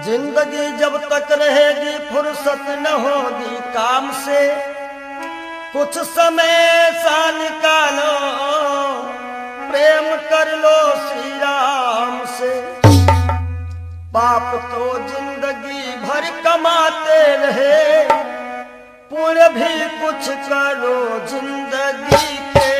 जिंदगी जब तक रहेगी फुर्सत न होगी काम से। कुछ समय सा निकालो, प्रेम कर लो श्री राम से। पाप तो जिंदगी भर कमाते रहे, पुण्य भी कुछ करो जिंदगी के।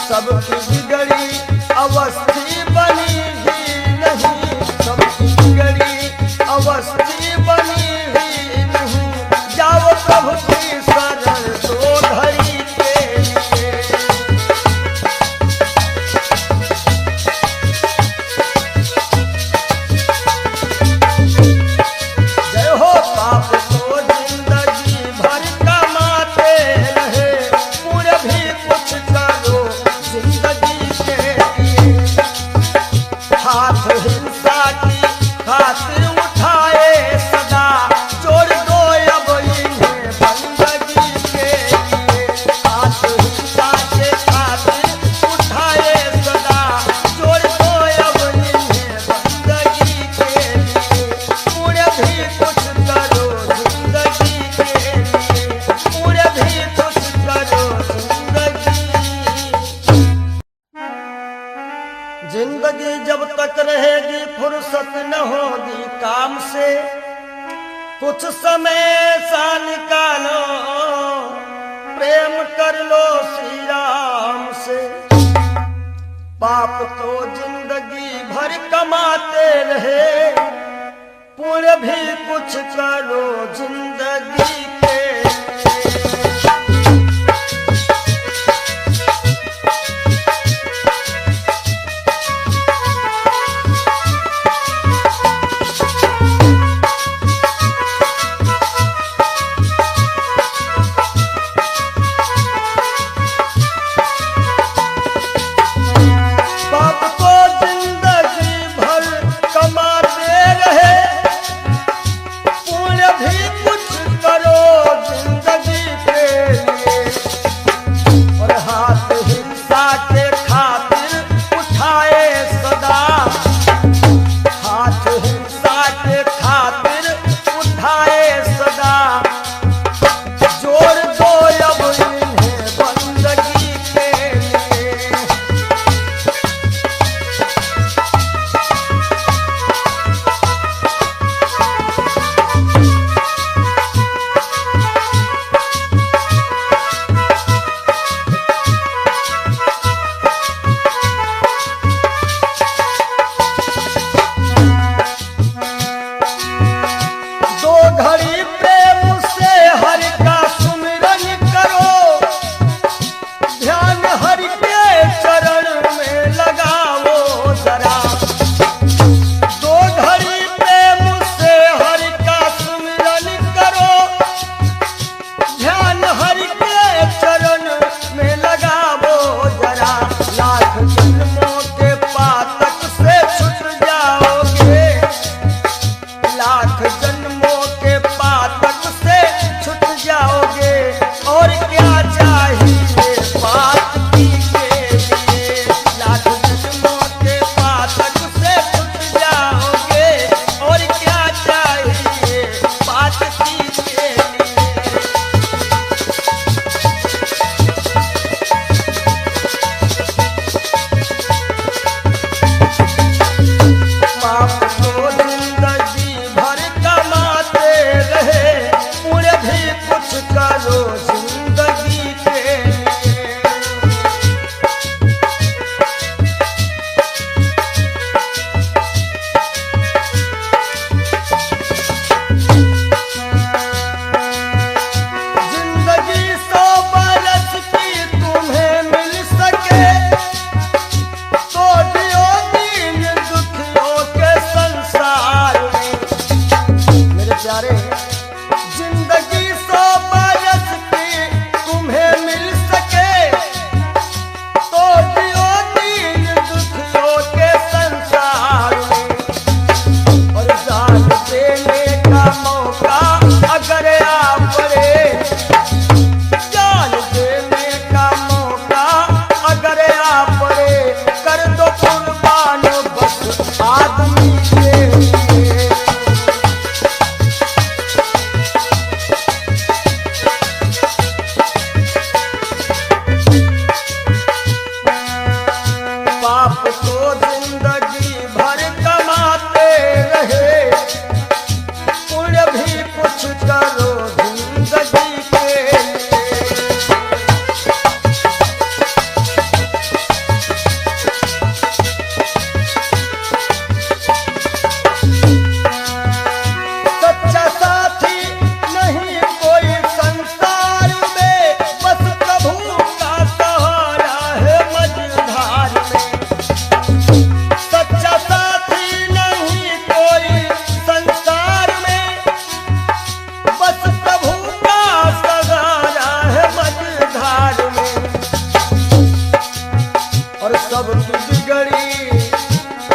सबकी बिगड़ी अवस्थी बनी ही नहीं, सबकी बिगड़ी अवस्थी बनी ही नहीं। जाओ प्रभु की शरण तो धरी के लिए। जय हो पाप को जिंदगी भर कमाते रहे, पूरे भी कुछ राम से कुछ समय सा निकालो, प्रेम कर लो श्री राम से। पाप तो जिंदगी भर कमाते रहे, पुण्य भी कुछ करो जिंदगी के।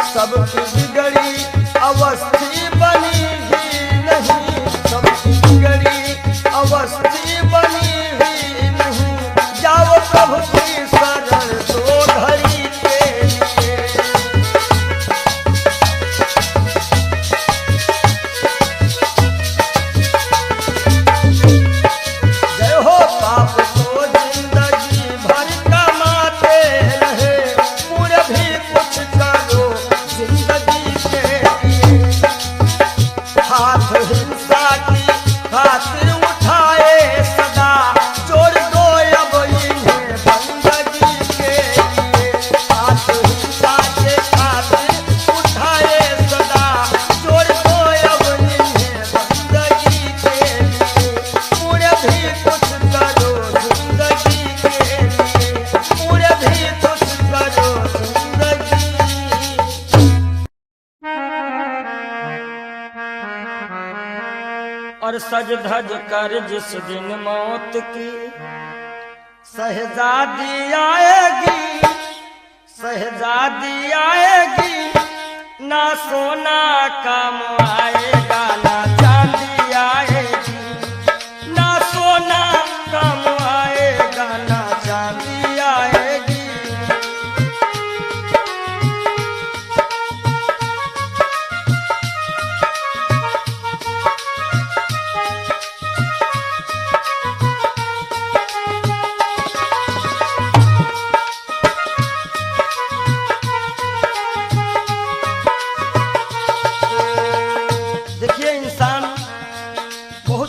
सबकी बिगड़ी अवस्थी बनी ही नहीं, सबकी बिगड़ी अवस्थी बनी ही नहीं। जाओ प्रभु की शरण दो घड़ी के लिए। जय हो पाप को जिंदगी भर कमाते रहे, पूरे भी कुछ करो जिंदगी के लिए। सज धज कर जिस दिन मौत की शहजादी आएगी, शहजादी आएगी, ना सोना काम आएगा ना चांदी आएगी, ना सोना काम आएगा ना चांदी आएगी।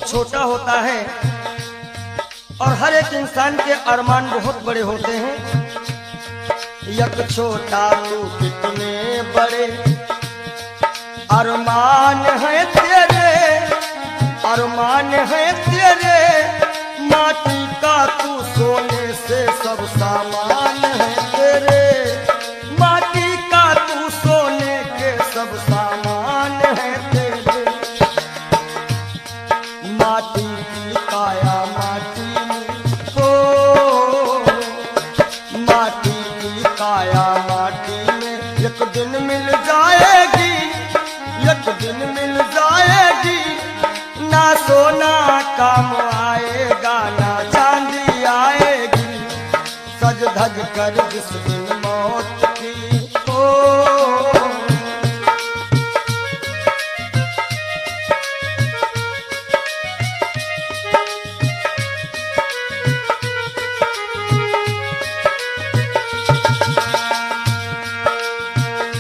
छोटा होता है और हर एक इंसान के अरमान बहुत बड़े होते हैं। यक छोटा तू कितने बड़े अरमान है तेरे, अरमान है तेरे, माटी का तू सोने से सब सामान है तेरे, माटी का तू सोने के सब सामान है तेरे। माटी की काया माटी में हो, माटी की काया माटी में एक दिन मिल जाएगी, एक दिन मिल जाएगी, ना सोना काम आएगा ना चांदी आएगी, सज धज कर जिस दिन मौत की हो।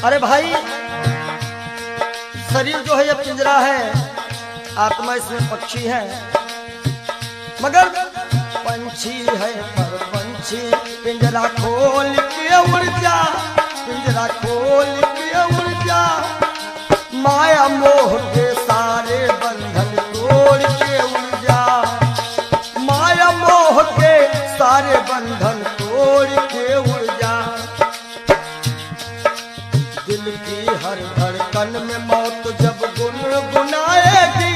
अरे भाई, शरीर जो है ये पिंजरा है, आत्मा इसमें पक्षी है, मगर पंछी है पर पंछी पिंजरा खोल के उड़ जा, पिंजरा खोल के उड़ जा, माया मोह के सारे बंधन तोड़ के उड़ जा, माया मोह के सारे बंधन तोड़ के उड़ जा। दिल की हर धड़कन में मौत जब गुनगुनाएगी,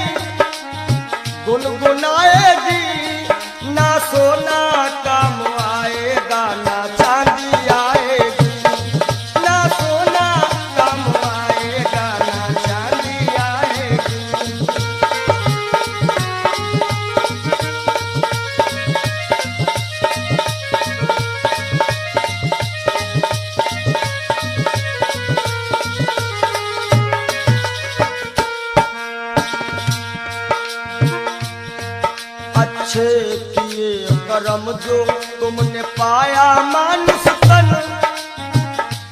गुनगुनाएगी, ना सोना काम आएगा ना चांदी आएगी, ना सोना काम आएगा ना चांदी आएगी। अच्छे किए कर्म जो तुमने पाया मानुष तन,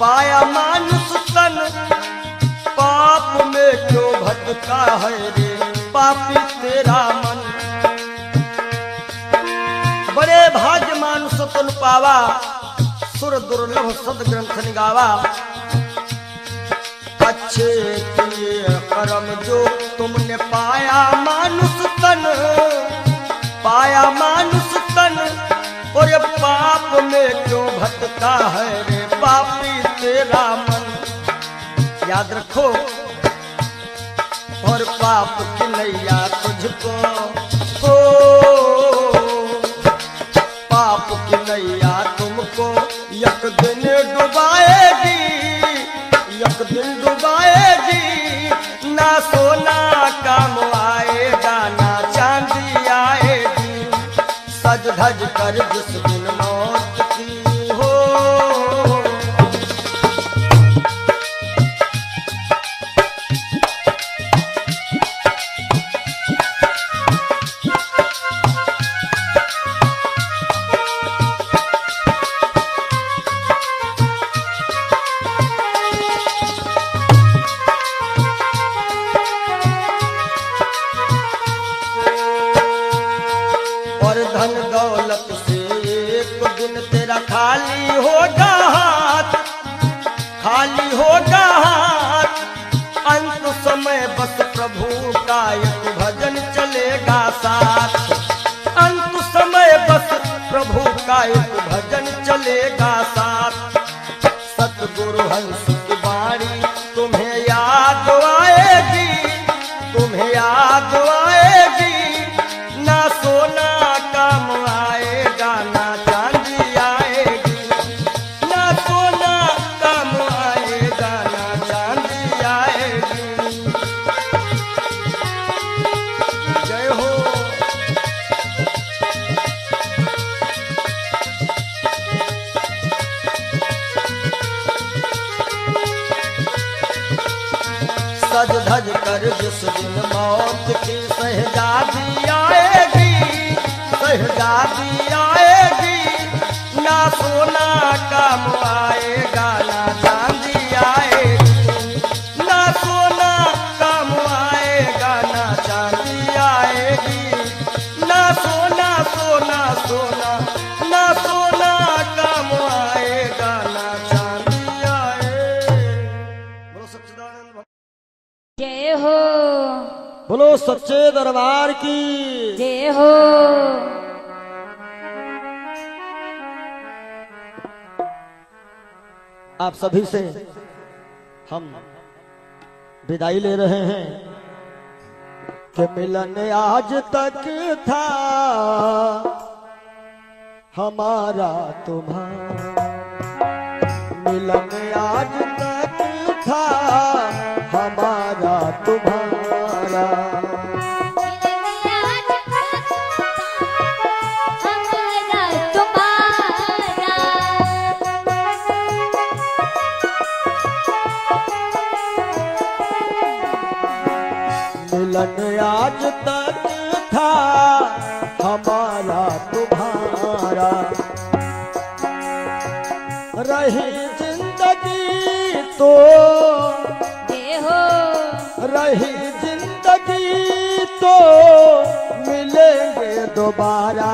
पाया मानुष तन, पाप में क्यों भटका है रे पापी तेरा मन। बड़े भाग्य मानुष तन पावा, सुर दुर्लभ सद ग्रंथ निगावा। अच्छे किए कर्म जो तुमने पाया मानुष तन, पाया मानुष तन, और ये पाप में क्यों भटका है रे पापी तेरा मन। याद रखो, और पाप की नैया तुझको हो, पाप की नैया तुमको एक दिन डुबाएगी, एक दिन डुबाएगी, ना सोना काम आएगा ना चांदी आएगी, सज धज कर जिस दिन मौत की हो। धन दौलत से एक दिन तेरा खाली होगा हाथ, खाली होगा हाथ, अंत समय बस प्रभु का एक भजन चलेगा साथ, अंत समय बस प्रभु का एक भजन चलेगा साथ। सतगुरु हंस की वाणी तुम्हें याद आएगी, तुम्हें याद आएगी, दिन मौत की शहजादी आएगी, शहजादी आएगी, ना सोना काम आएगा ना चांदी आएगी, ना सोना काम आएगा ना चांदी आएगी, ना सोना सोना सोना ना सोना काम आएगा ना चांदी आएगी। बोलो सच्चिदानंद जय हो, बोलो सच्चे दरबार की जय हो। आप सभी से हम विदाई ले रहे हैं कि मिलन आज तक था हमारा तुम्हारा, मिलन आज तक था हमारा तुम्हारा, मिलन आज तक था हमारा तुम्हारा, रही जिंदगी तो जय हो, रही जिंदगी तो मिलेंगे दोबारा,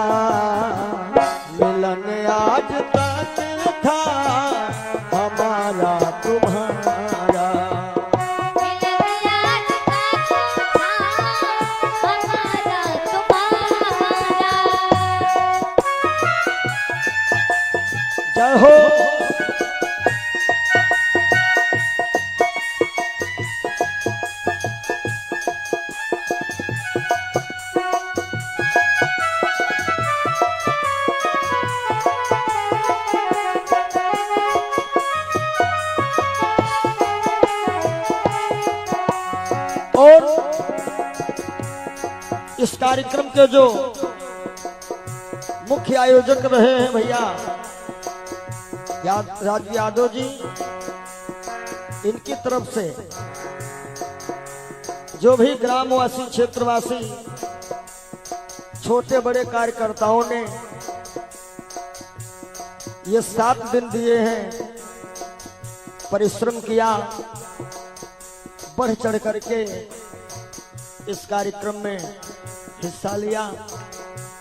मिलन आज तक था हमारा तुम्हारा, जय हो। और इस कार्यक्रम के जो मुख्य आयोजक रहे हैं भैया राज यादव जी, इनकी तरफ से जो भी ग्रामवासी क्षेत्रवासी छोटे बड़े कार्यकर्ताओं ने ये 7 दिन दिए हैं, परिश्रम किया, बढ़ चढ़ करके इस कार्यक्रम में हिस्सा लिया,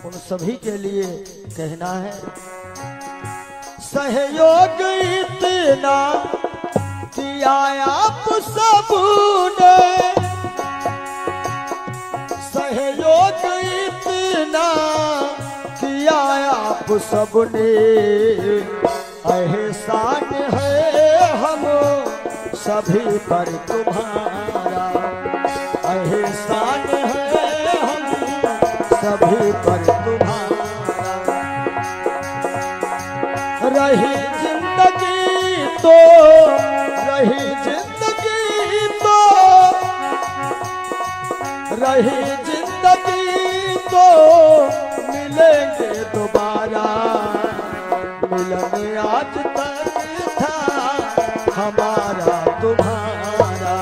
उन सभी के लिए कहना है सहयोग इतना किया आप सबने, सहयोग इतना किया आप सबने, एहसान है हम सभी पर तुम्हारा, एहसान है हम सभी पर तुम्हारा, रही जिंदगी तो रही जिंदगी तो रही जिंदगी तो मिलेंगे दोबारा, मिलन आज तक था हमारा तुम्हारा,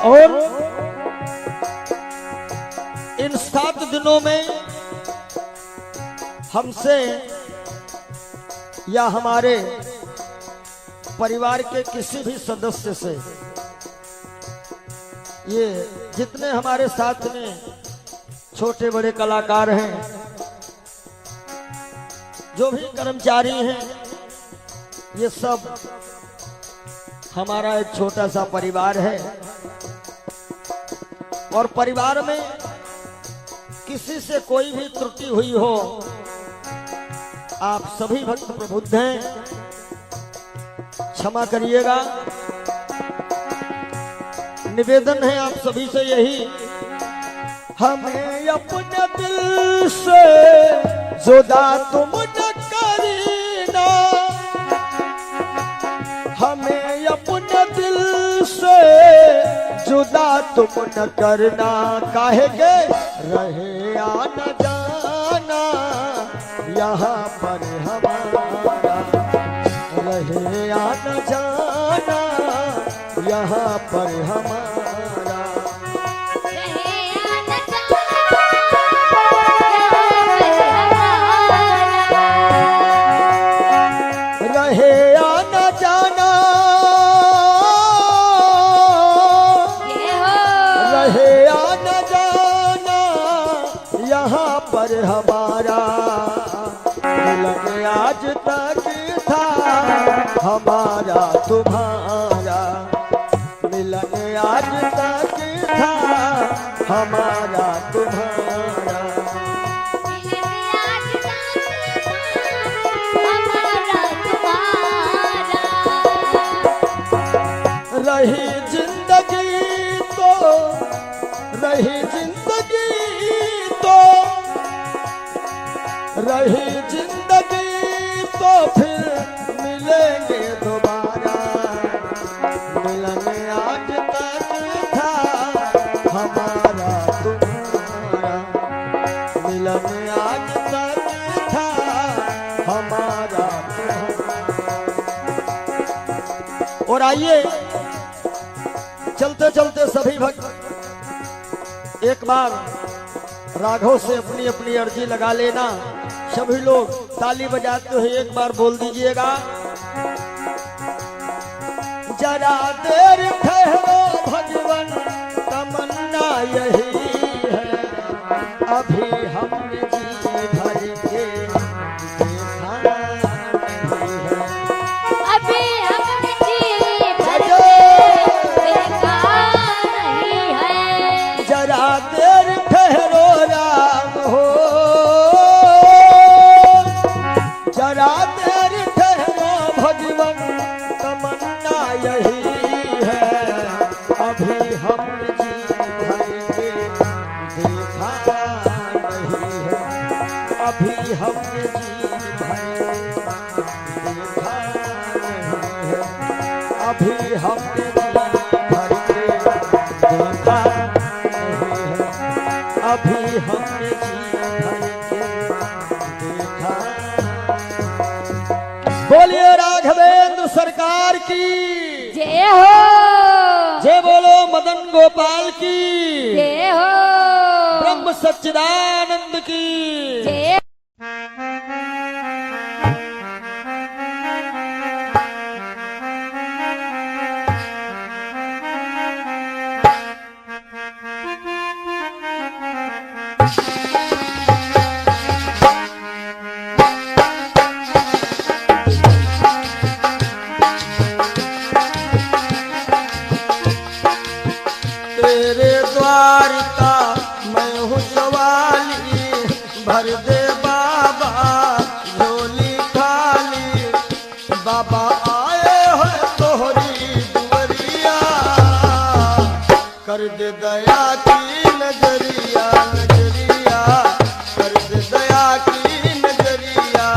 और इन 7 दिनों में हमसे या हमारे परिवार के किसी भी सदस्य से, ये जितने हमारे साथ में छोटे बड़े कलाकार हैं, जो भी कर्मचारी हैं, ये सब हमारा एक छोटा सा परिवार है, और परिवार में किसी से कोई भी त्रुटि हुई हो, आप सभी भक्त प्रबुद्ध हैं, क्षमा करिएगा। निवेदन है आप सभी से यही, हमें अपने दिल से जुदा तुम न करना, हमें अपने दिल से जुदा तुम न करना, काहे के रहे या न जाना यहाँ पर हमारा, रहे या न जाना यहाँ पर हमारा। रहे या न जाना, रहे या न जाना यहाँ पर हमारा, मिलन आज तक था हमारा तुम्हारा, मिलन आज तक था हमारा तुम्हारा। रही जिंदगी तो, रही जिंदगी तो, रही जिंदगी तो फिर मिलेंगे दोबारा, मिलन आज तक था हमारा तुम्हारा, मिलन आज तक था हमारा तुम्हारा। और आइए चलते चलते सभी भक्त एक बार राघव से अपनी अपनी अर्जी लगा लेना। सभी लोग ताली बजाते हुए एक बार बोल दीजिएगा, जरा देर ठहरो भगवन तमन्ना यही है, अभी हमने जी भर के देखा नहीं है, अभी हमने जी भर के देखा नहीं है। जरा देर ठहरो राम हो, जरा देर ठहरो भगवन तमन्ना यही है, अभी हम जी भर के देखा नहीं है, अभी हम जी भर के देखा नहीं है, अभी हम जी भर के देखा नहीं है, अभी हमने जी भर के देखा। बोलिए राघवेंद्र सरकार की जय हो, जय, बोलो मदन गोपाल की जय हो, ब्रह्म सच्चिदानंद की जय। तेरे द्वार का मैं हूँ सवाली, भर दे बाबा झोली खाली, बाबा आए हो तोहरी दुवरिया, कर दे दया की नजरिया, नजरिया कर दे दया की नजरिया।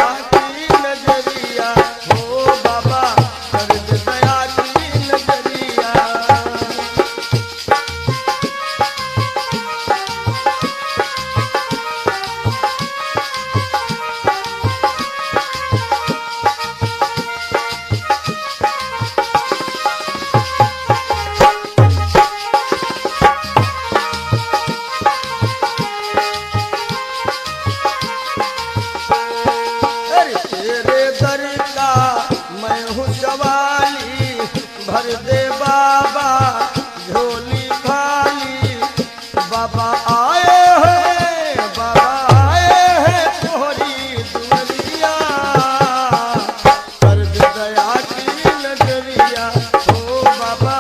दया की नजरिया हो बाबा कर दे दया की नजरिया। अरे तेरे दर का मैं हूँ सवाली भर दे बाबा झोली खाली। बाबा आए हैं तोहरी दुनिया कर दे दया की नजरिया हो बाबा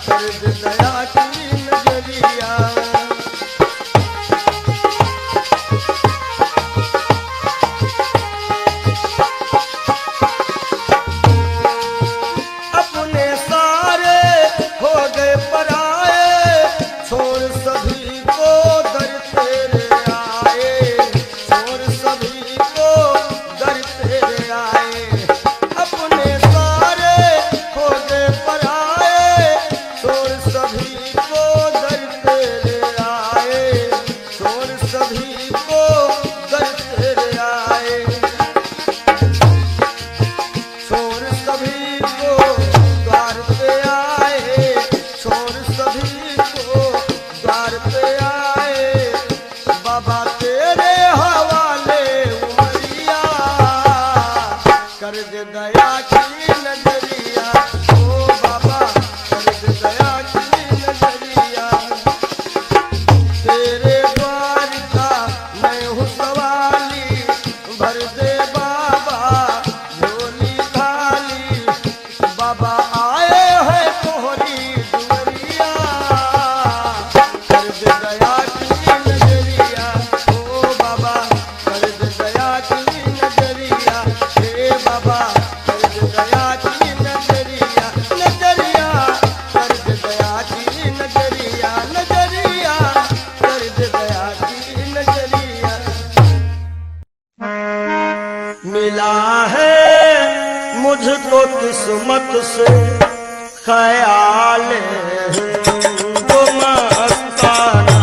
कर दे दया की नजरिया। अपने सारे हो गए पराए छोड़ सभी को दर तेरे आए छोड़ सभी को दर तेरे आए। अपने सारे हो गए पराए छोड़ सभी को दर तेरे आए छोड़ सभी को दर तेरे आए। छोड़ सभी को द्वार पे आए छोड़ सभी को द्वार पे आए। बाबा तेरे हवाले उमरिया कर दे दया की नजरिया ओ बाबा कर दे दया की नजरिया। तेरे द्वार का मैं हूँ सवाली भर दे बाबा झोली खाली। बाबा आए हैं तोहरी दुनिया कर दे दया की नजरिया ओ बाबा कर दे दया की नजरिया। हे बाबा कर दे दया की नजरिया नजरिया कर दे दया की नजरिया नजरिया कर दे दया की नजरिया। मिला है मुझको किस्मत से ख्याल हिंदू मस्ताना।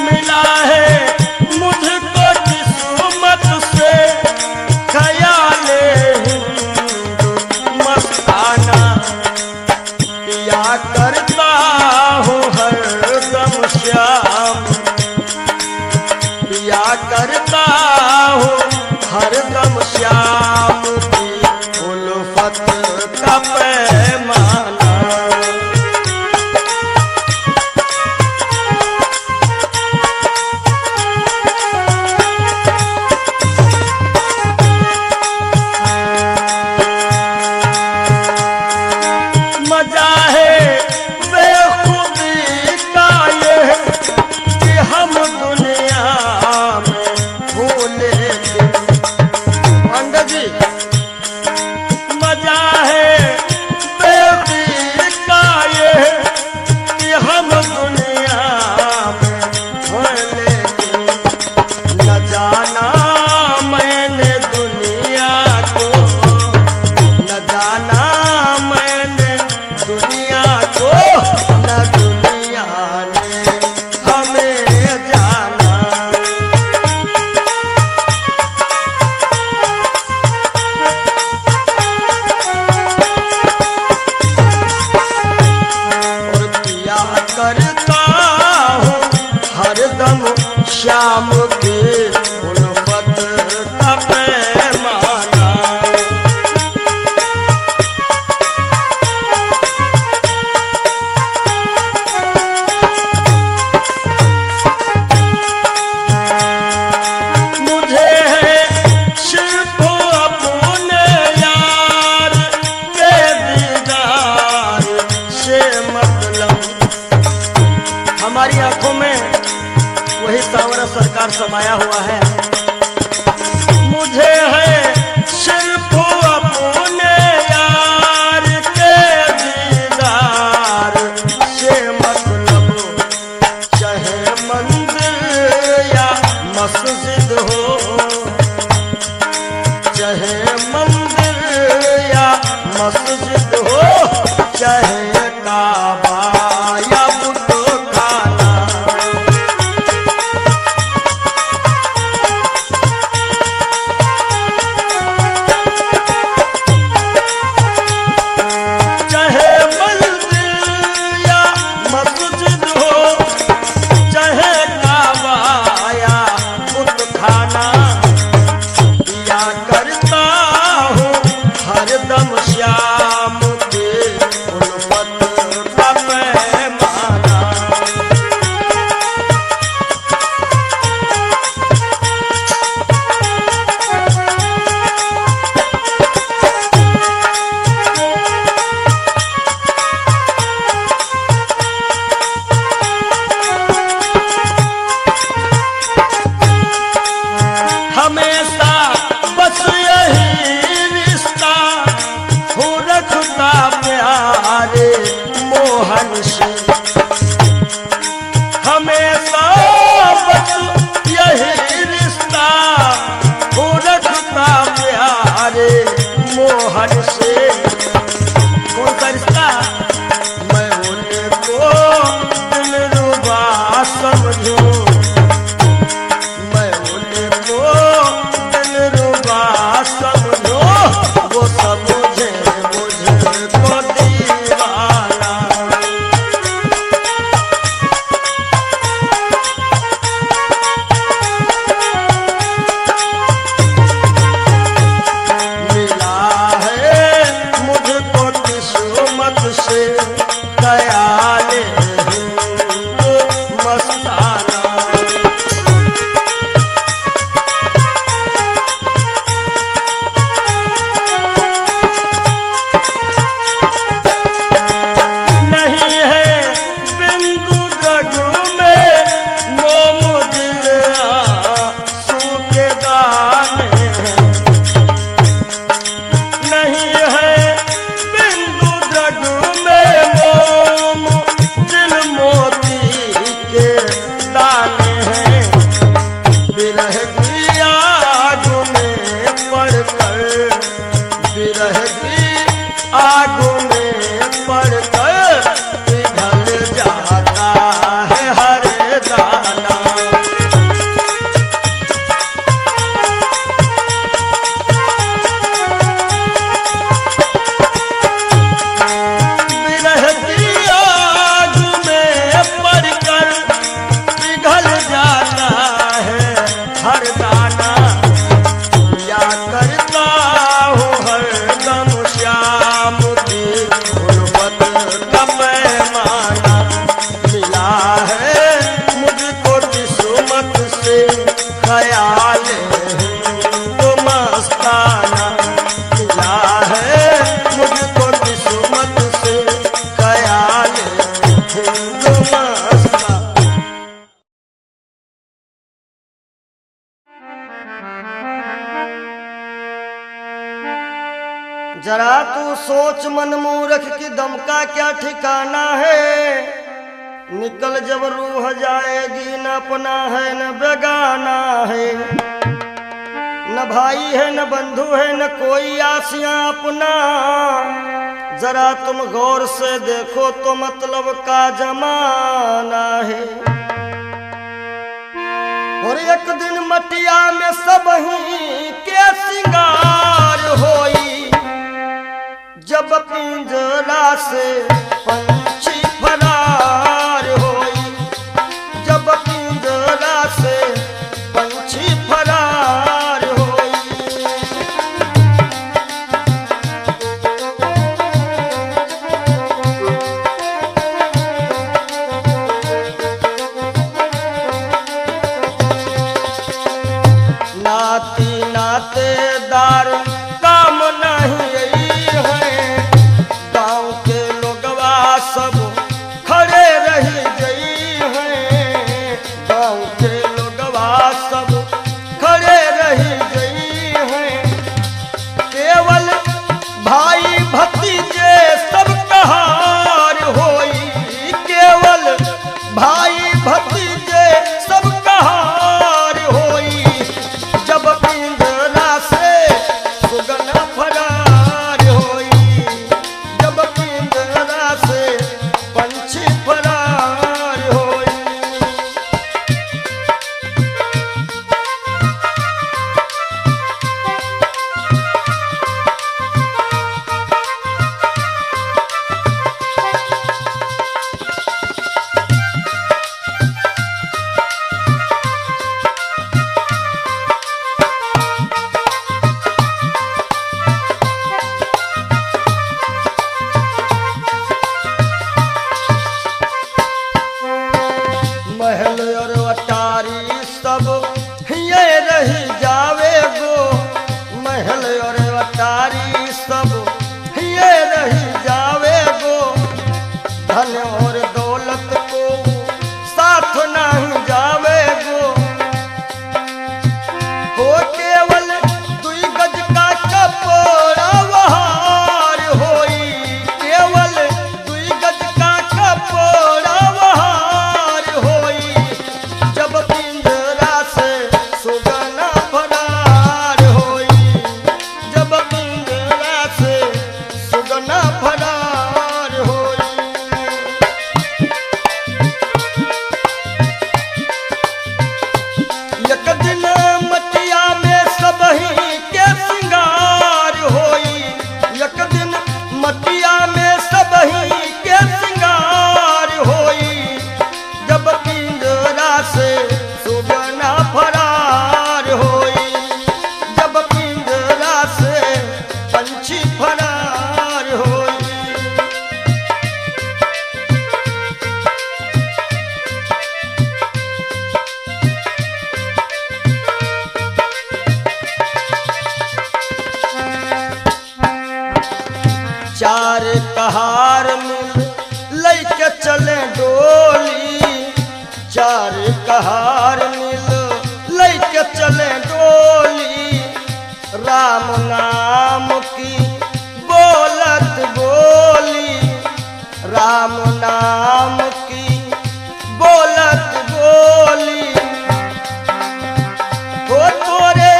मिला है मुझको किस्मत से ख्याल हिंदू मस्ताना। पिया करता हूँ हरदम श्याम पिया करता हूँ हरदम श्याम की उल्फत का पैमाना। मजा है बेखुदी का ये कि हम दुनिया में भूले पंडित जी। मजा है बेखुदी का ये कि हम दुनिया में भूले। न जाना मैंने दुनिया को न जाना मैंने दुनिया को न दुनिया ने हमें जाना। और पिया करता हूँ हरदम श्याम की उल्फत का पैमाना। मुझे है सिर्फ अपने यार के दीदार से मतलब। हमारी आंखों में वही सांवरा सरकार समाया हुआ है। मुझे है सिर्फ अपने यार आग में पड़कर पिघल जाता है हर दाना। विरह की आग में पड़कर पिघल जाता है हर दाना। या करता हूँ हरदम श्याम की गुर्बत का पैमाना। मिला है मुझको किस्मत से ख्याल तो मस्ताना। मिला है मुझको किस्मत से ख्याल तो मस्ताना। जरा तू सोच मन मूर्ख की दम का क्या ठिकाना है। निकल जब रूह जाएगी न अपना है न बेगाना है। न भाई है न बंधु है न कोई आसियां अपना। जरा तुम गौर से देखो तो मतलब का जमाना है। और एक दिन मटिया में सब ही के सिंगार होई। जब पिंजरा से पंछी फरार होई। जब पिंजरा से पंछी फरार होई। नाती नातेदार काम नहीं है। गांव के लोगवा सब खड़े रही गई हैं। गांव के लोगवा सब खड़े रही गई हैं। केवल भाई भतीजे सब कहार होई। केवल भाई भतीजे सब कहार होई। जब पिंजरा से सुगना फरार होई। जब पिंजरा से पंछी फरार होई। महल और अटारी सब ये रही जावे गो। महल और अटारी सब ये रही जावे गो। धन और दौलत को साथ नहीं जावे गो। हो केवल दुई गज का कपड़ा वहार होई। केवल दुई गज का कपड़ा वहार होई। जब पिंजरा से सुगना फरार होई। जब पिंजरा से सुगना फरार होई। एक दिन मटिया में सब ही के सिंगार होई। एक दिन मटिया में सब ही के सिंगार होई। जब पिंजरा से सुगना फरार होई। जब पिंजरा से पंछी फरार होई। चार कहार मिल लैके चले डोली। चार कहार मिल लैके चले डोली। राम नाम की बोलत बोली। राम नाम की बोलत बोली। हो तोरे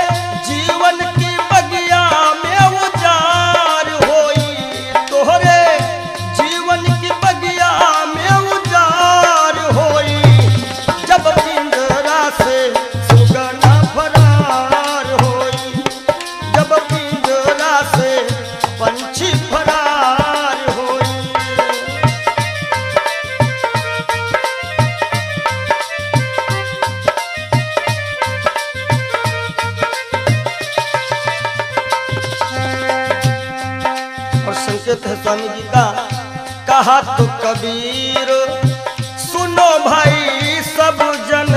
जीवन की बगिया में उजार होई। तो कहा तो कबीर सुनो भाई सब जन,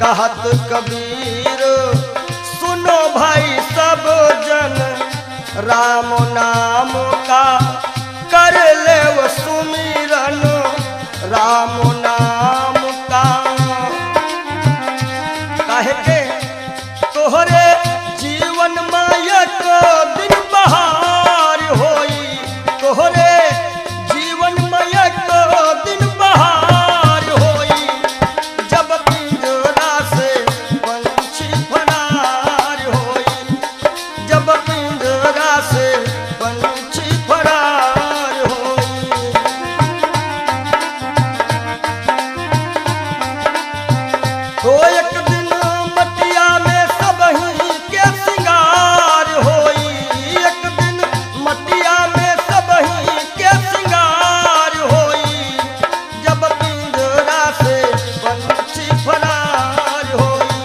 कहा तो कबीर सुनो भाई सब जन, राम नाम का कर ले वो सुमिरन, राम नाम का। काहे के तोहरे जीवन मायक दिन बहार होई, तोहरे जीवन मायक दिन बहार होई, जब पिंजरा से पंछी फरार होई, जब पिंजरा से पंछी फरार होई। तो एक दिन मटिया में सबही के सिंगार होई, एक दिन मटिया में सबही के सिंगार होई, जब पिंजरा से पंछी फरार होई,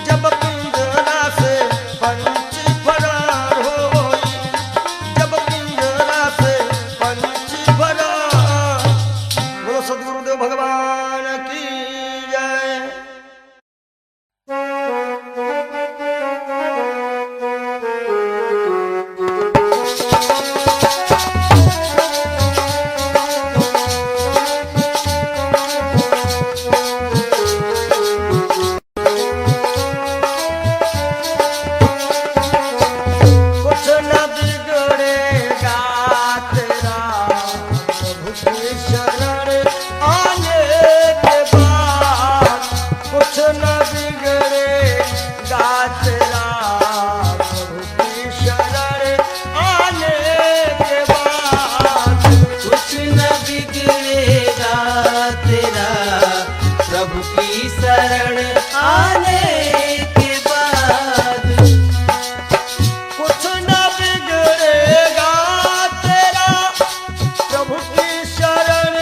जब पिंजरा से पंछी फरार होई, जब पिंजरा से पंछी फरार। बोलो सद्गुरुदेव भगवान की जय। कुछ न बिगड़ेगा तेरा प्रभु की शरण आने के बाद, कुछ न बिगड़ेगा तेरा प्रभु की शरण आने के बाद, कुछ न बिगड़ेगा तेरा प्रभु की शरण आने के बाद। कुछ न बिगड़ेगा तेरा प्रभु की शरण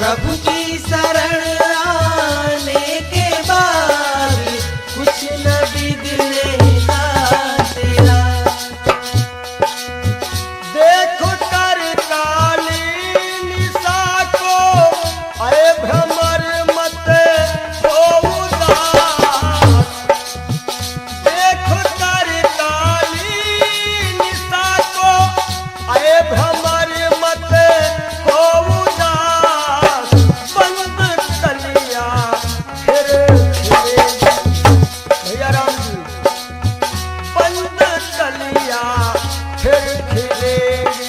प्रभु की शरण आने के बाद कुछ न बिगड़ेगा तेरा। देखो कर काली निशा को, अरे भ्रमर मत हो उदास। देखो कर काली निशा को, अरे भ्रमर मत हो उदास। बंद कलिया फिर खिलेगी। भैया राम जी, बंद कलिया फिर खिलेगी।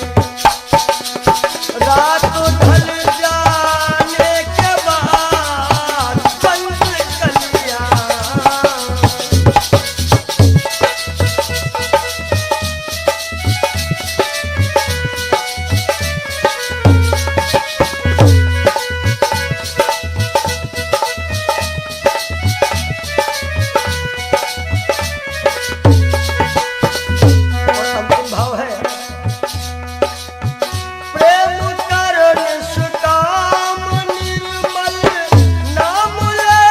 रात ढल जाने के बाद बंद कलिया। और अंतिम भाव है, प्रेम कर निष्काम निर्मल नाम ले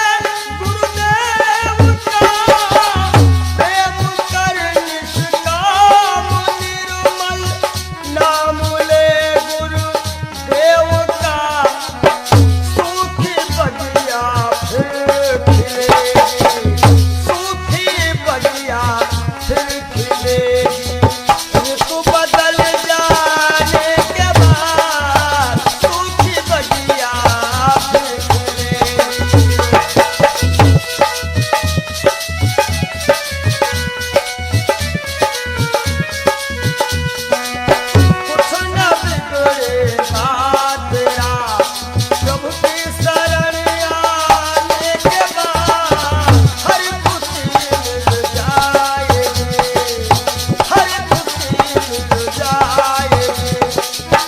गुरुदेव का। प्रेम कर निष्काम निर्मल नाम ले गुरुदेव का। सूखी बगिया फिर खिलेगी। सूखी बगिया फिर खिलेगी। ऋतु बदल जाने के बाद सूखी बगिया फिर खिलेगी। कुछ न बिगड़ेगा तेरा, प्रभु की शरण आने के बाद हर खुशी मिल जाएगी। हर खुशी मिल जाएगी।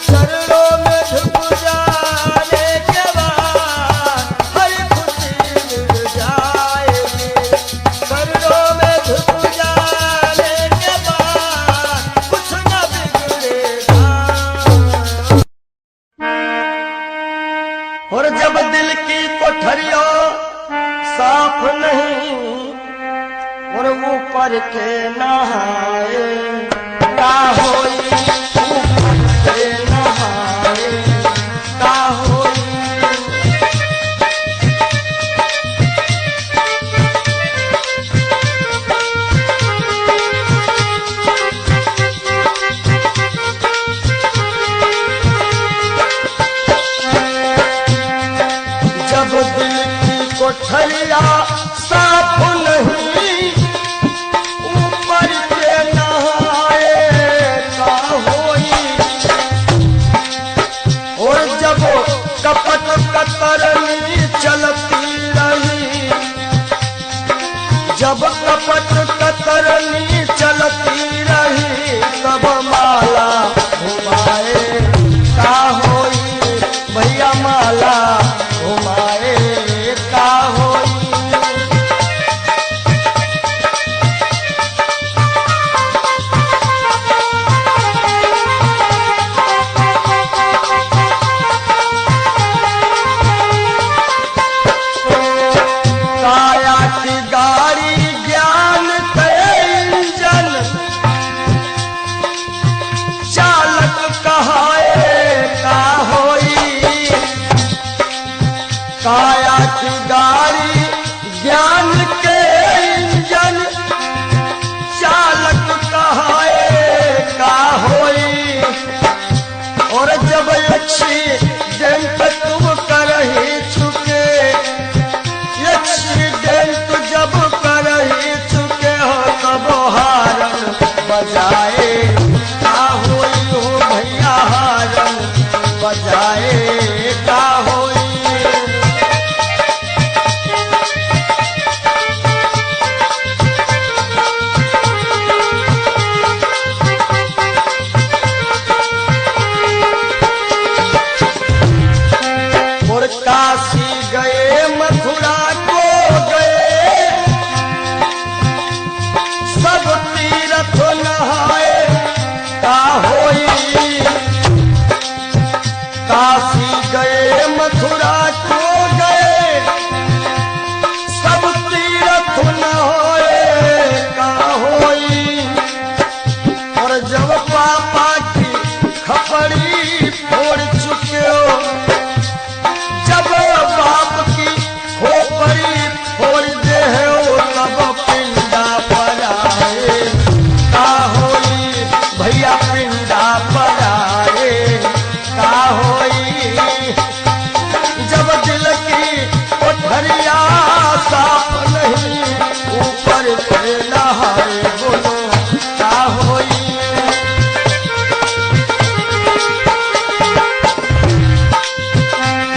चरणों में झुक जाने के बाद हर खुशी मिल जाएगी। चरणों में झुक जाने के बाद कुछ न बिगड़ेगा। और जब दिल की कोठरियों साफ नहीं और ऊपर के नहाए का होई। ऊपर के नहाए का होई। जब दिल की कोठरिया साफ नहीं ऊपर के नहाए का होई। और जब कपट कतरनी चलती रही, जब कपट कतरनी चलती रही, तब माला घुमाए का होई। भैया माला घुमाए का होई। काया की गाड़ी ज्ञान के इंजन, चालक कहाए का होई। काया की गाड़ी ज्ञान के इंजन, चालक कहाए का होई। और जब एक्सीडेंट तुम कर ही चुके, एक्सीडेंट जब कर ही चुके हो, तब हारन बजाए का होई। हो भैया हारन बजाए का होई। और काशी गए मथुरा को गए, सब तीर्थ नहाए का होई। काशी गए मथुरा को गए सब तीरथ न होए का होई। और जब पापा की खपड़ी फोड़ चुके हो, जब बाप की खोपड़ी फोड़ दे हो, तब पिंडा पर आए का होई। भैया पिंडा पर आए का होई। जब दिल की कोठरिया साफ नहीं, ऊपर से नहाए बोलो का होई।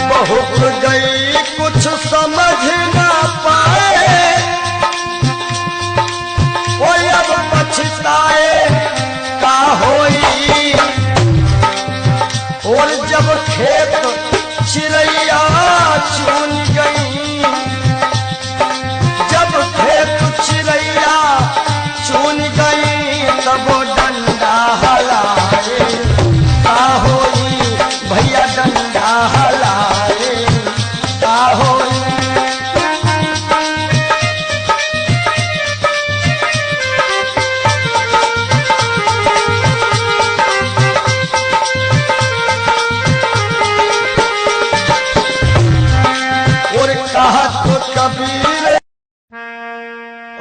बहुत गई कुछ समझ ना पाए, कोई अब पछताए का होई। और जब खेत चिड़ैया चुन गई, जब खेत चिड़ैया चुन गई, तब डंडा हलाए का होई। भैया डंडा हलाए का होई। और कहा तो कबीर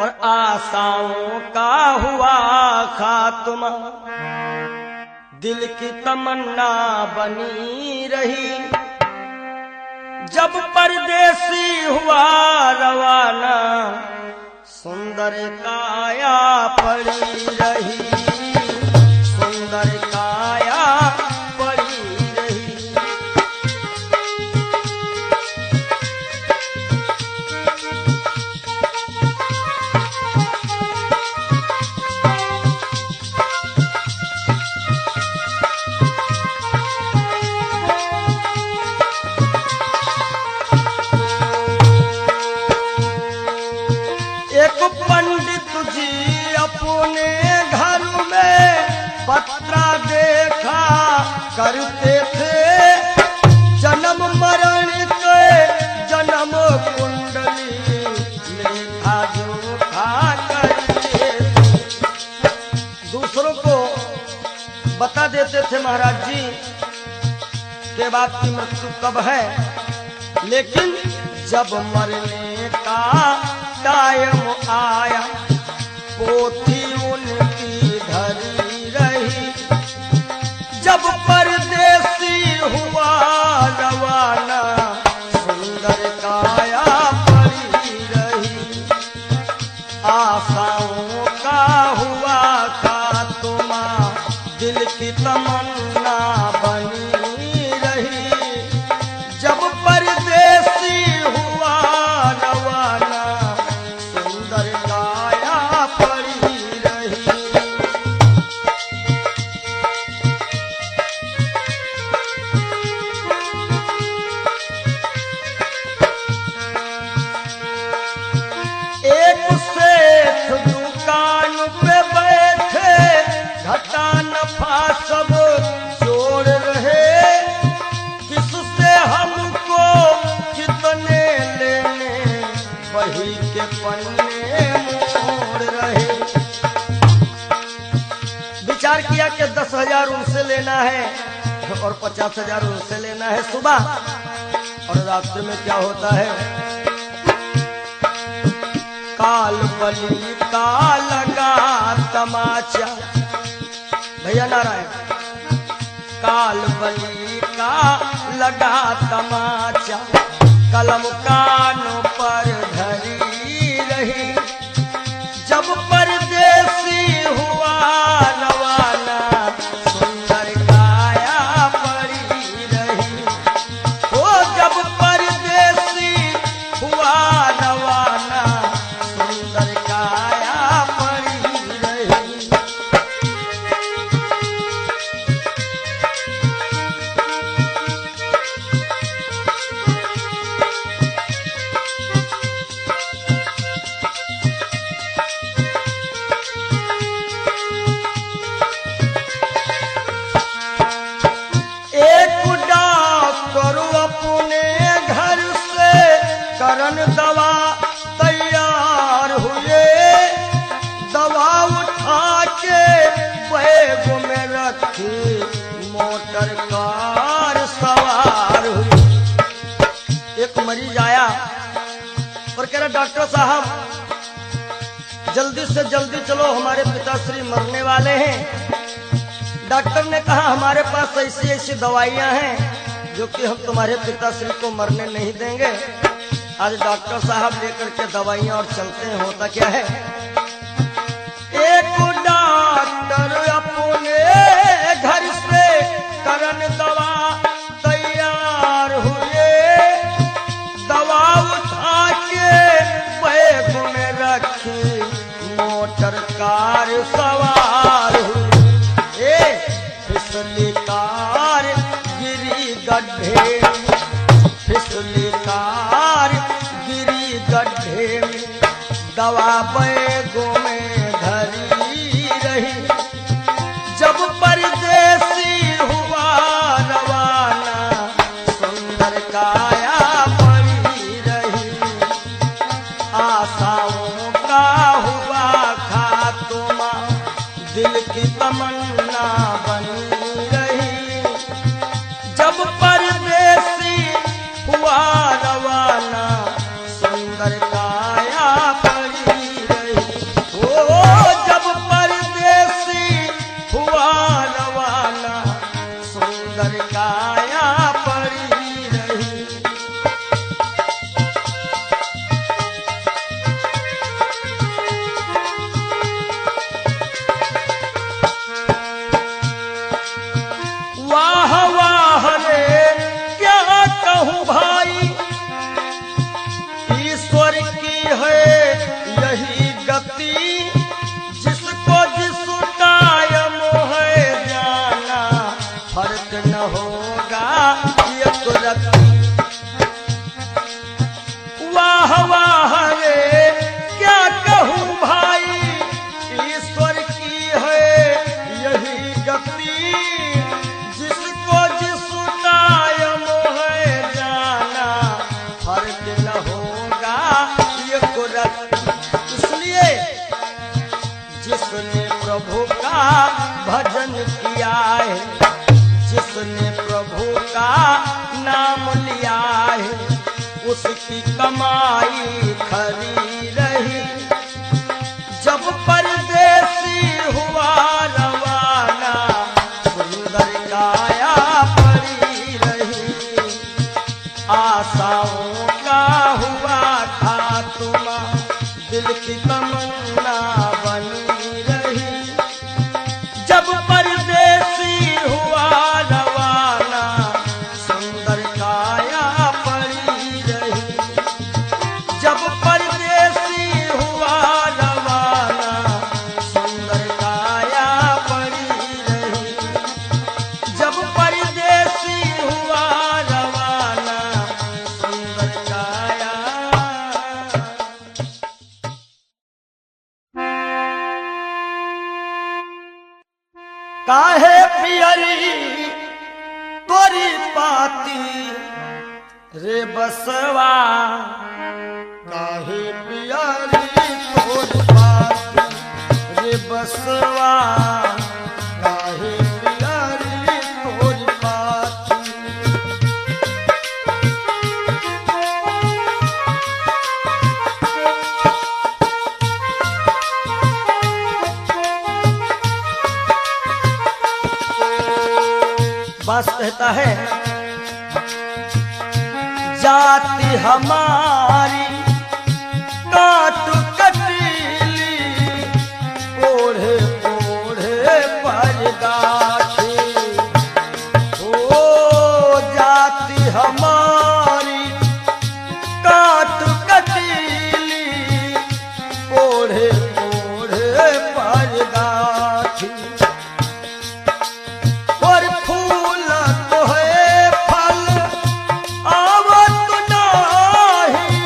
और आशाओं का हुआ खात्मा, दिल की तमन्ना बनी रही। जब परदेसी हुआ रवाना, सुंदर काया पड़ी रही, सुंदर काया पड़ी रही। एक पंडित जी अपने घर में पत्रा देखा करते थे, जन्म मरण के जन्म कुंडली लेखा जोखा करते थे। दूसरों को बता देते थे महाराज जी के बाप की मृत्यु कब है, लेकिन जब मरने का टाइम आया, पोथी उनकी धरी रही। जब परदेसी हुआ रवाना, सुंदर काया पड़ी रही। आशाओं का हुआ खात्मा, दिल की तमन्ना बनी रही। जब परदेसी हुआ रवाना, सुंदर काया पड़ी रही। एक सेठ दुकान पे बैठे, घाटा नफा सब जोड़ रहे। किससे हमको कितने लेने, वही के पन्ने मोड़ रहे। विचार किया कि 10,000 उनसे लेना है और 50,000 उनसे लेना है सुबह, और रात्रि में क्या होता है, काल बली का लगा तमाचा। भैया नारायण, काल बली का लगा तमाचा, कलम कानों पर धरी रही। जब परदेसी हुआ रवाना, सुंदर काया पड़ी रही। ओ जब परदेसी हुआ रवाना, सुंदर काया पड़ी रही। एक मरीज आया और कह रहा डॉक्टर साहब जल्दी से जल्दी चलो, हमारे पिताश्री मरने वाले हैं। डॉक्टर ने कहा हमारे पास ऐसी ऐसी दवाइयां हैं जो कि हम तुम्हारे पिताश्री को मरने नहीं देंगे। आज डॉक्टर साहब लेकर के दवाइयां और चलते हैं। होता क्या है, एक डॉक्टर अपने घर से करन दवा तैयार हुए, दवा उठा के बैग में रखी, मोटर कार सवार हुए। फिसली कार गिरी गड्ढे, फिसली कार गिरी गड्ढे में, दवा बैगों में धरी रही। जब परदेसी हुआ रवाना, सुंदर काया पड़ी रही। आशाओं का हुआ खात्मा, दिल की तमन्ना बनी रही। जब परदेसी हुआ रवाना, सुंदर काया पड़ी रही। ओ जब परदेसी हुआ रवाना, सुंदर काया पड़ी रही। वाह वाह रे क्या कहूँ भाई, ईश्वर की है यही गति। जिसको जिस टाइम है जाना, फर्क न होगा एक रत्ती। वाह वाह रे क्या कहूँ भाई, ईश्वर की है यही गति। जिसको जिस टाइम है जाना, फर्क न होगा एक रत्ती। इसलिए जिसने प्रभु का भजन किया है, जिसने प्रभु का नाम लिया है, उसकी कमाई खरी रही। जब परदेसी हुआ रवाना, सुंदर काया पड़ी रही। आशाओं का हुआ खात्मा, दिल की तमन्ना बनी रही। जब परदेसी हुआ रवाना, सुंदर काया पड़ी रही। जब परदेसी हुआ रवाना, सुंदर काया पड़ी रही। जब परदेसी हुआ रवाना, सुंदर काया। काहे पियरी तोरी पाती रे बसवा, काहे पियरी तोरी पाती रे बसवा, काहे पियरी तोरी पाती। बास कहता है जाति हमारी काट कटीली, ओढ़े ओढ़े पर गाठी। ओ जाति हमारी काट कटीली, ओढ़े ओढ़े पर गाठी। और फूल तो है फल आवत नाही,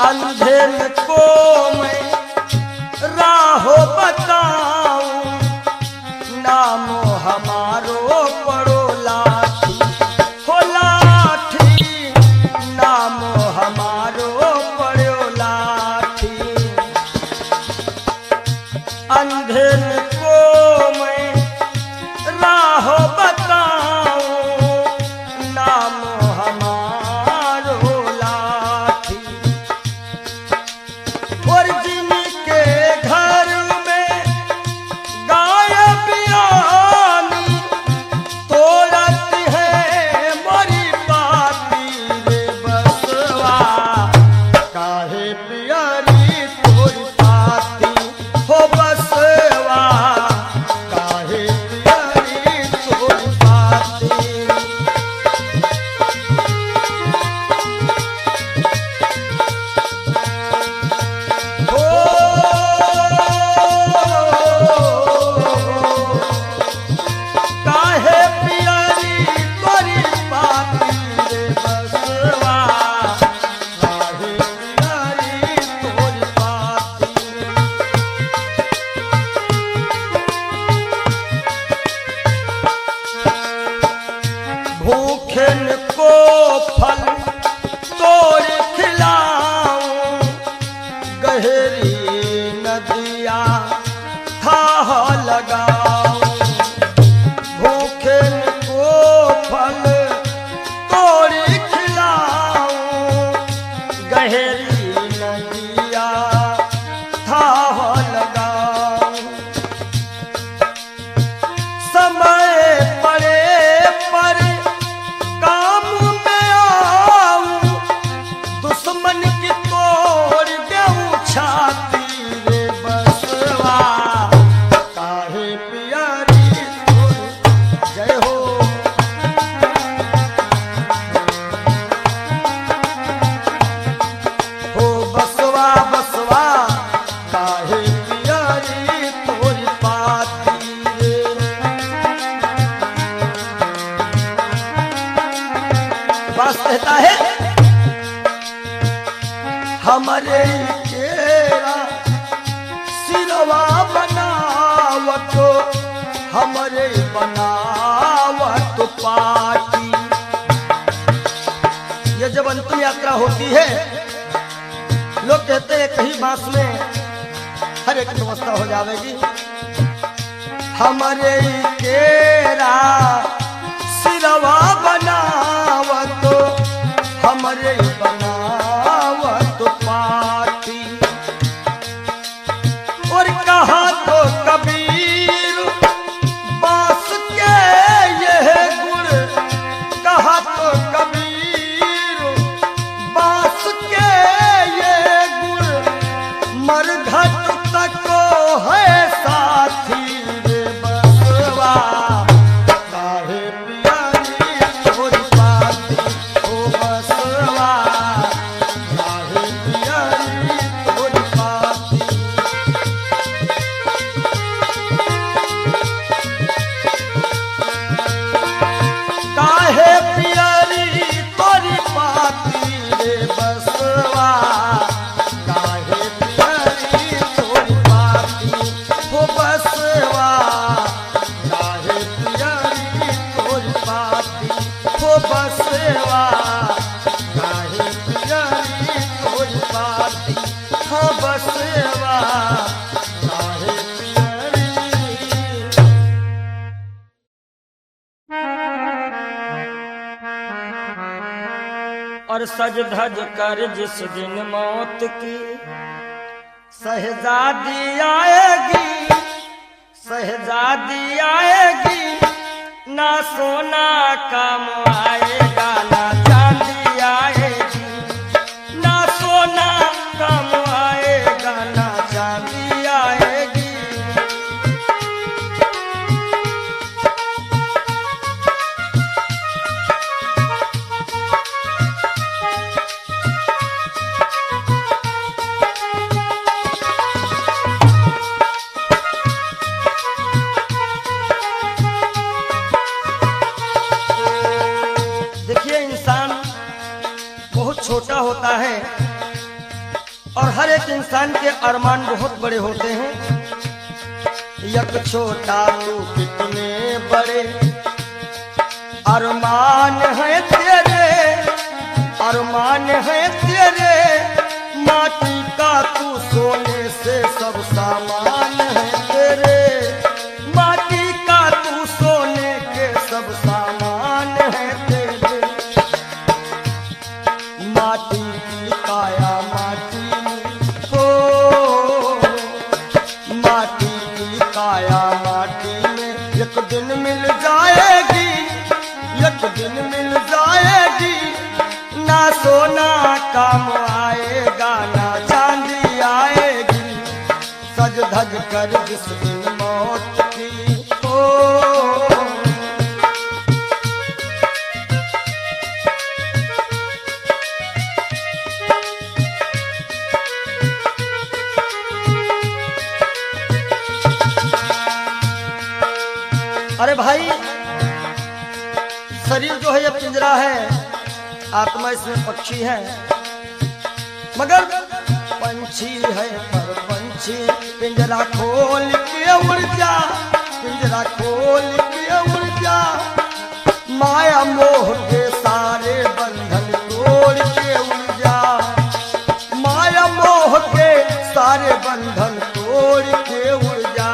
अंधेर को मैं राहो बताऊं, नाम हमारो पड़ो लाठी, हो लाठी, नाम हमारो पड़ो लाठी। अंधेर को मैं राहो बताऊं, नाम हमारो लाठी। और जिनके घर में गाय बियानी तोड़त है मोरी पाती रे बसवा, काहे पियरी तोरी पाती हो बसवा, काहे पियरी तोरी पाती। काहे पियरी तोरी पाती रे बसवा, काहे पियरी तोरी पाती। भूखन को फल तोड़ खिलाऊं, गहरी नदिया थाह लगाऊं। भूखन को फल तोड़ खिलाऊं, गहरी नदिया थाह लगाऊं। समय पड़े पर काम में आऊं, दुश्मन की तोड़ देऊं छाती रे बसवा, काहे पियरी तोरी। जय हो। हो बसवा बसवा, काहे पियरी तोरी पाती रे। बस कहता है हमारे केरा सिरवा बनावत, हमारे बनावत पाटी। ये जब अंतिम यात्रा होती है, लोग कहते हैं कहीं बांस में हर एक व्यवस्था हो जाएगी। हमारे केरा सिरवा बनावत, हमारे बनावत पाटी। और कहा तो कबीर बांस के यह गुण, कहा तो कबीर बांस के यह गुण, मरघट तक है साथी रे बसवा, काहे पियरी तोरी पाती हो बसवा, काहे पियरी तोरी पाती। काहे पियरी तोरी पाती रे बसवा, काहे पियरी तोरी पाती हो बसवा, काहे पियरी तोरी पाती हो बसवा, काहे पियरी तोरी पाती हो बसवा, काहे पियरी। और सज धज कर जिस दिन मौत की शहजादी आएगी, शहजादी आएगी, ना सोना काम आएगा ना चांदी आएगी, ना सोना काम आएगा ना चांदी आएगी। देखिए इंसान और हर एक इंसान के अरमान बहुत बड़े होते हैं। एक छोटा तू कितने बड़े अरमान है तेरे, अरमान है तेरे, माटी का तू सोने से सब सामान है तेरे, माटी का तू सोने के सब सामान है तेरे। माटी की काया माटी हो, माटी की काया माटी में एक दिन मिल जाएगी, एक दिन मिल जाएगी। ना सोना काम आएगा ना चांदी आएगी, सज धज कर जिस दिन मौत की हो। अरे भाई, शरीर जो है ये पिंजरा है, आत्मा इसमें पक्षी है, मगर पंछी है पर पंछी पिंजरा खोल के उड़ जा, पिंजरा खोल के उड़ जा। माया मोह के सारे बंधन तोड़ के उड़ जा, माया मोह के सारे बंधन तोड़ के उड़ जा।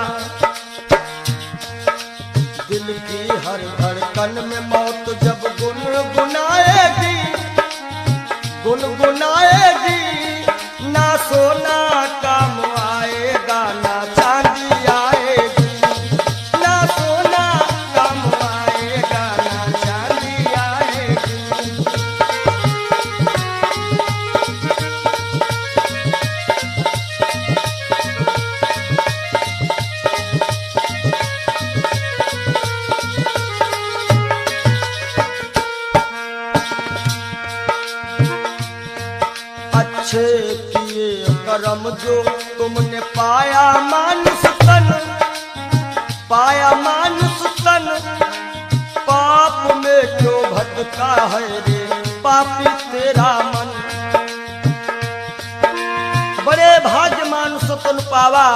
दिल की हर धड़कन में मौत जब गुनगुनाएगी, गुनगुनाएगी। ना सोना काम आएगा ना चांदी आएगी, ना सोना काम आएगा ना चांदी आएगी। अच्छे किए कर्म जो तुमने पाया मानुष तन, पाया मानुष तन। पाप में क्यों भटका है रे पापी तेरा मन। बड़े भाग्य मानुष तन पावा,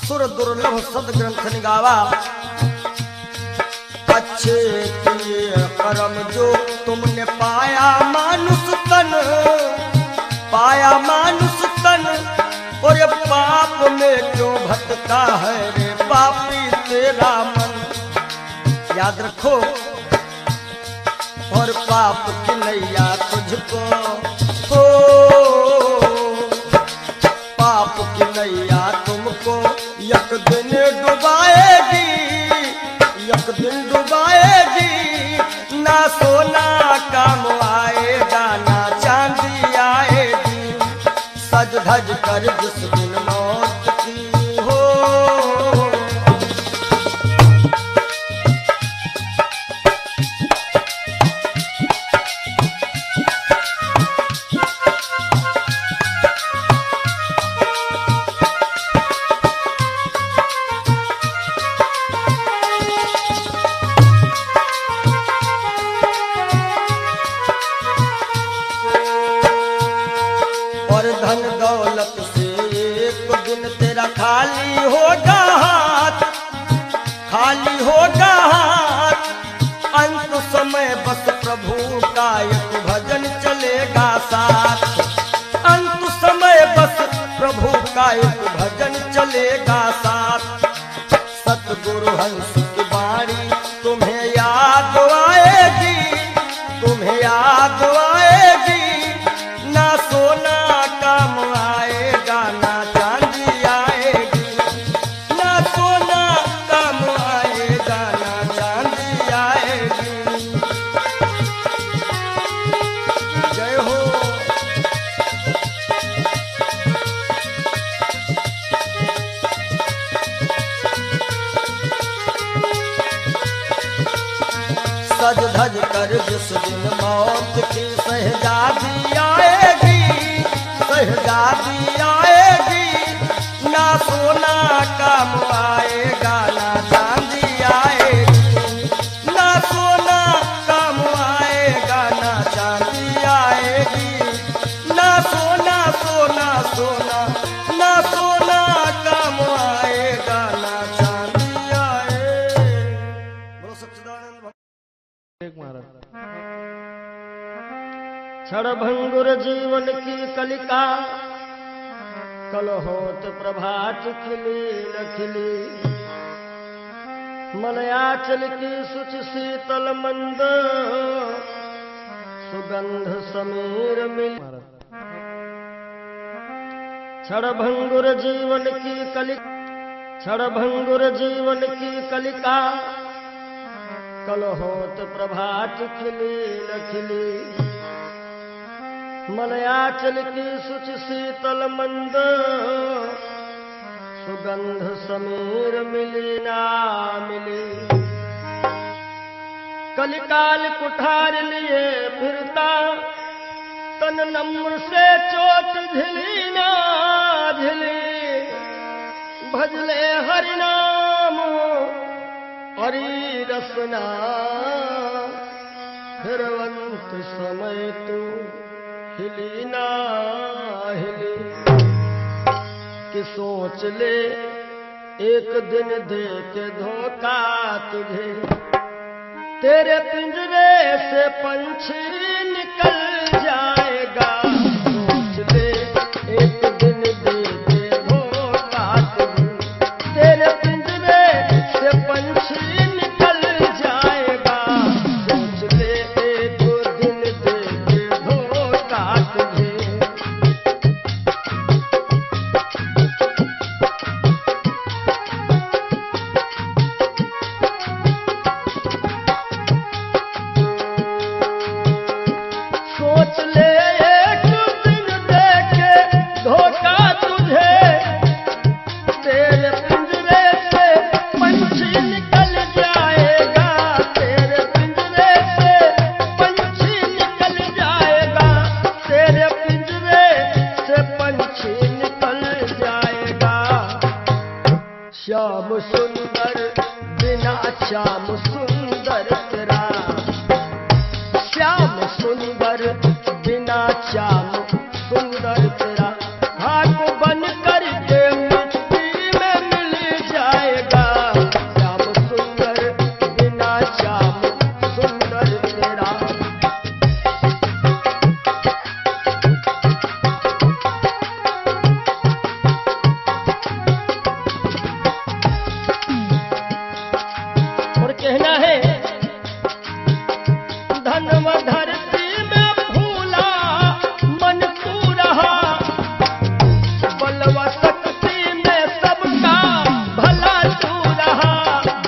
सुर दुर्लभ सद ग्रंथ निगावा। अच्छे किए कर्म जो तुमने पाया मानुष तन, पाया मानुष तन। और ये पाप में क्यों भटका है रे पापी तेरा मन। याद रखो, और पाप की नैया तुझको हो, पाप की नैया तुमको एक दिन डुबाएगी, एक दिन डुबाएगी। ना सोना काम आएगा ना चांदी आएगी, सज धज कर जिस दिन मौत की हो। और धन दौलत से एक दिन तेरा खाली होगा हाथ, खाली होगा हाथ। अंत समय बस प्रभु का एक भजन चलेगा साथ, अंत समय बस प्रभु का एक भजन चलेगा साथ। सतगुरु हंस की वाणी तुम्हें याद आएगी, तुम्हें याद आएगी। ना सोना काम आएगा ना चांदी आएगी, ना सोना काम आएगा ना चांदी आएगी। जय हो। सज धज कर जिस दिन मौत की शहजादी आएगी, शहजादी आएगी। ना सोना काम आएगा ना चांदी आएगी, ना सोना काम आएगा ना चांदी आएगी। ना सोना सोना जीवन की कलिका, कल होत प्रभात खिली न खिली। मलयाचल की सुच शीतल मंद, सुगंध समीर मिल। क्षणभंगुर जीवन की कलिका, क्षणभंगुर जीवन की कलिका, कल होत प्रभात खिली न खिली। मलयाचल की सुच शीतल मंद, सुगंध समीर मिली ना मिली। कलिकाल कुठार लिए फिरता, तन नम्र से चोट झिली ना झिली। भजले हरि नाम हरि रसना, फिरवंत समय तू हिली ना हिली। कि सोच ले एक दिन दे के धोखा तुझे, तेरे पिंजरे से पंछी निकल जाएगा। सोच ले एक दिन दे के धोखा तुझे, तेरे पिंजरे से पंछी निकल जाएगा। सोच ले एक दिन दे के धोखा तुझे। सोच ले एक दिन दे के धोखा तुझे, तेरे पिंजरे से पंछी निकल जाएगा। तेरे पिंजरे से पंछी निकल जाएगा। तेरे पिंजरे से पंछी निकल जाएगा। श्याम सुंदर बिना श्याम सुंदर तेरा, श्याम सुंदर बिना श्याम सुंदर तेरा। हाथ बन करके मिट्टी में मिल जाएगा। श्याम सुंदर बिना श्याम सुंदर तेरा। और कहना है, धनव धरती में फूला मन तू रहा। बलवा शक्ति में सबका भला तू रहा।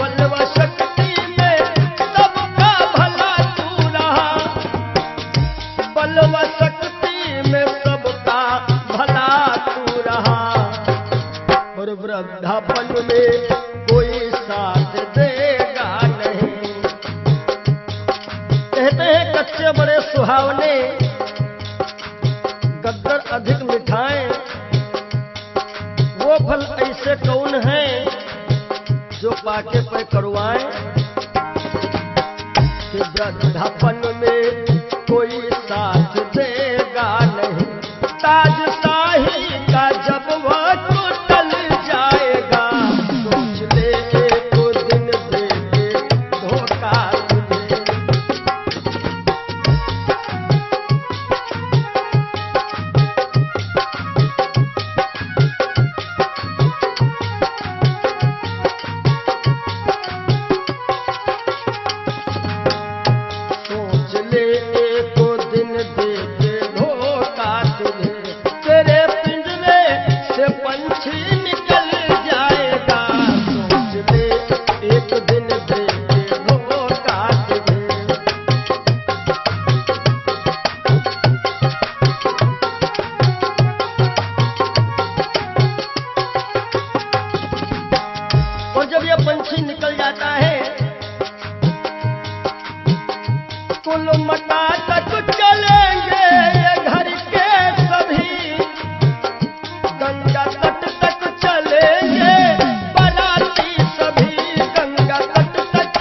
बलवा शक्ति में सबका भला तू रहा। बलवा शक्ति में सबका भला तू रहा। और वृद्धापन में कोई साथ देगा नहीं। कहते हैं कच्चे बड़े सुहावने, गद्दर अधिक मिठाएं। वो फल ऐसे कौन हैं जो पाके पे करुआएं। कि वृद्धापन में कोई साथ देगा नहीं। ताज शाही का जब वह टूटल जाएगा। सोच ले एक दिन दे के धोखा तुझे। सोच ले एक दिन दे के धोखा तुझे, तेरे पिंजरे से पंछी निकल जाएगा। सोच ले एक दिन दे के धोखा तुझे। और जब यह पंछी निकल जाता है, कुल मटा तक चलेंगे ये घर के सभी। गंगा तट तक चलेंगे बाराती सभी। गंगा तट तक